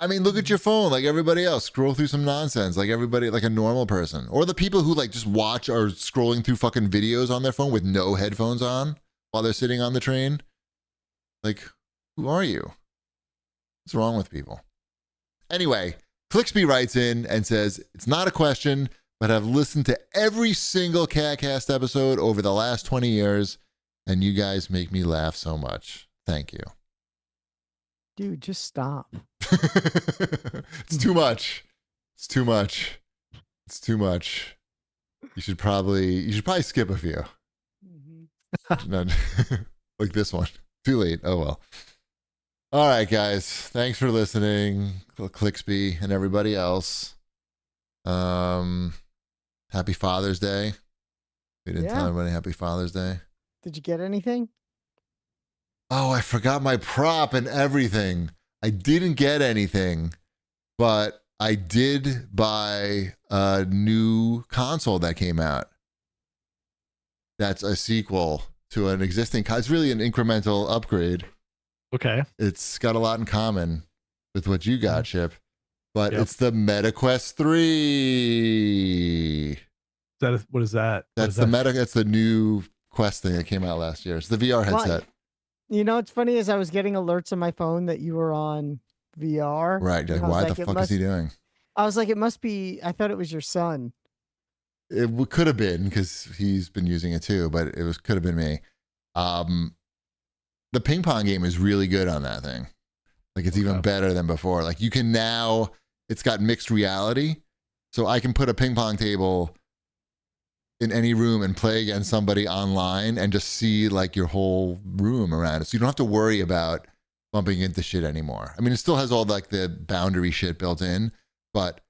I mean, look at your phone like everybody else. Scroll through some nonsense like everybody, like a normal person. Or the people who like just watch or scrolling through fucking videos on their phone with no headphones on while they're sitting on the train. Like, who are you? What's wrong with people? Anyway, Clixby writes in and says, it's not a question, but I've listened to every single CAGcast episode over the last 20 years, and you guys make me laugh so much. Thank you. Dude, just stop. It's too much. It's too much. It's too much. You should probably skip a few. Like this one. Too late. Oh well. All right, guys. Thanks for listening, Clixby and everybody else. Happy Father's Day. We didn't tell everybody Happy Father's Day. Did you get anything? Oh, I forgot my prop and everything. I didn't get anything, but I did buy a new console that came out. That's a sequel to an existing console. It's really an incremental upgrade. Okay. It's got a lot in common with what you got, Chip. But it's the MetaQuest 3. What is that? That's that's the new Quest thing that came out last year. It's the VR headset. Well, you know, what's funny is I was getting alerts on my phone that you were on VR. Right. Like, why the fuck is he doing? I was like, it must be, I thought it was your son. It could have been because he's been using it too, but could have been me. The ping pong game is really good on that thing. Like it's even better than before. Like you can now, it's got mixed reality. So I can put a ping pong table in any room and play against somebody online and just see like your whole room around it. So you don't have to worry about bumping into shit anymore. I mean, it still has all like the boundary shit built in, but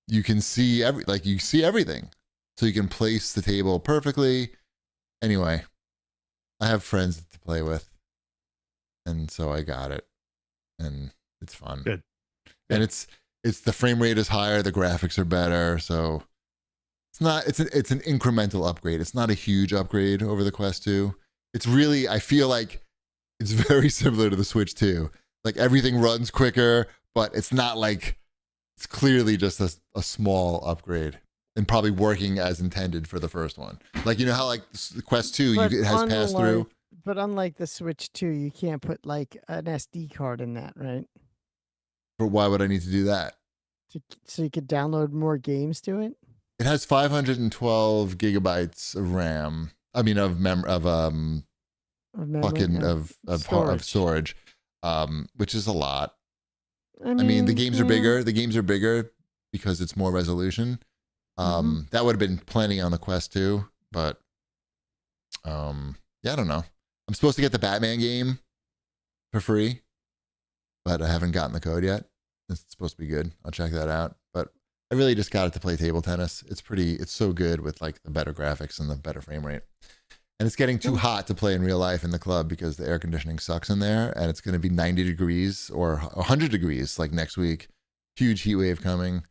you can see you see everything. So you can place the table perfectly. Anyway, I have friends to play with. And so I got it. And it's fun. Good. And it's the frame rate is higher, the graphics are better, so it's an incremental upgrade. It's not a huge upgrade over the Quest 2. It's really, I feel like it's very similar to the Switch 2. Like everything runs quicker, but it's not like, it's clearly just a small upgrade and probably working as intended for the first one. Like, you know how like the Quest 2, it has pass through. But unlike the Switch 2, you can't put like an SD card in that, right? But why would I need to do that? So you could download more games to it? It has 512 gigabytes of RAM. I mean, of storage, which is a lot. I mean, the games are bigger. The games are bigger because it's more resolution. That would have been plenty on the Quest 2, but yeah, I don't know. I'm supposed to get the Batman game for free, but I haven't gotten the code yet. It's supposed to be good. I'll check that out. But I really just got it to play table tennis. It's so good with like the better graphics and the better frame rate. And it's getting too hot to play in real life in the club because the air conditioning sucks in there. And it's going to be 90 degrees or 100 degrees like next week. Huge heat wave coming.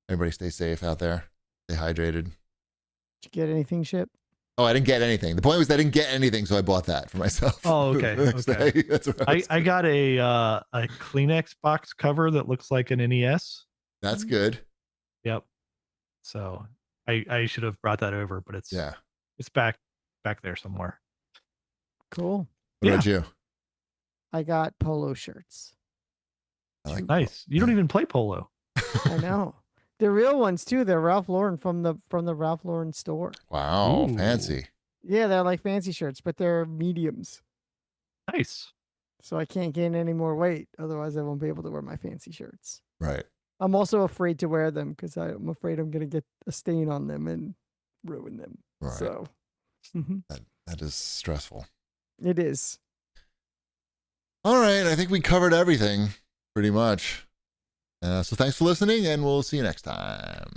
Everybody stay safe out there. Stay hydrated. Did you get anything, Chip? Oh, I didn't get anything. The point was I didn't get anything, so I bought that for myself. Oh, okay. Okay. That's what I got a Kleenex box cover that looks like an NES. That's good. Yep. So I should have brought that over, but it's back there somewhere. Cool. What about you? I got polo shirts. Nice. You don't even play polo. I know. They're real ones too. They're Ralph Lauren from the Ralph Lauren store. Wow, fancy. Yeah, they're like fancy shirts, but they're mediums. Nice. So I can't gain any more weight. Otherwise, I won't be able to wear my fancy shirts. Right. I'm also afraid to wear them because I'm afraid I'm going to get a stain on them and ruin them. Right. So that is stressful. It is. All right. I think we covered everything pretty much. So thanks for listening, and we'll see you next time.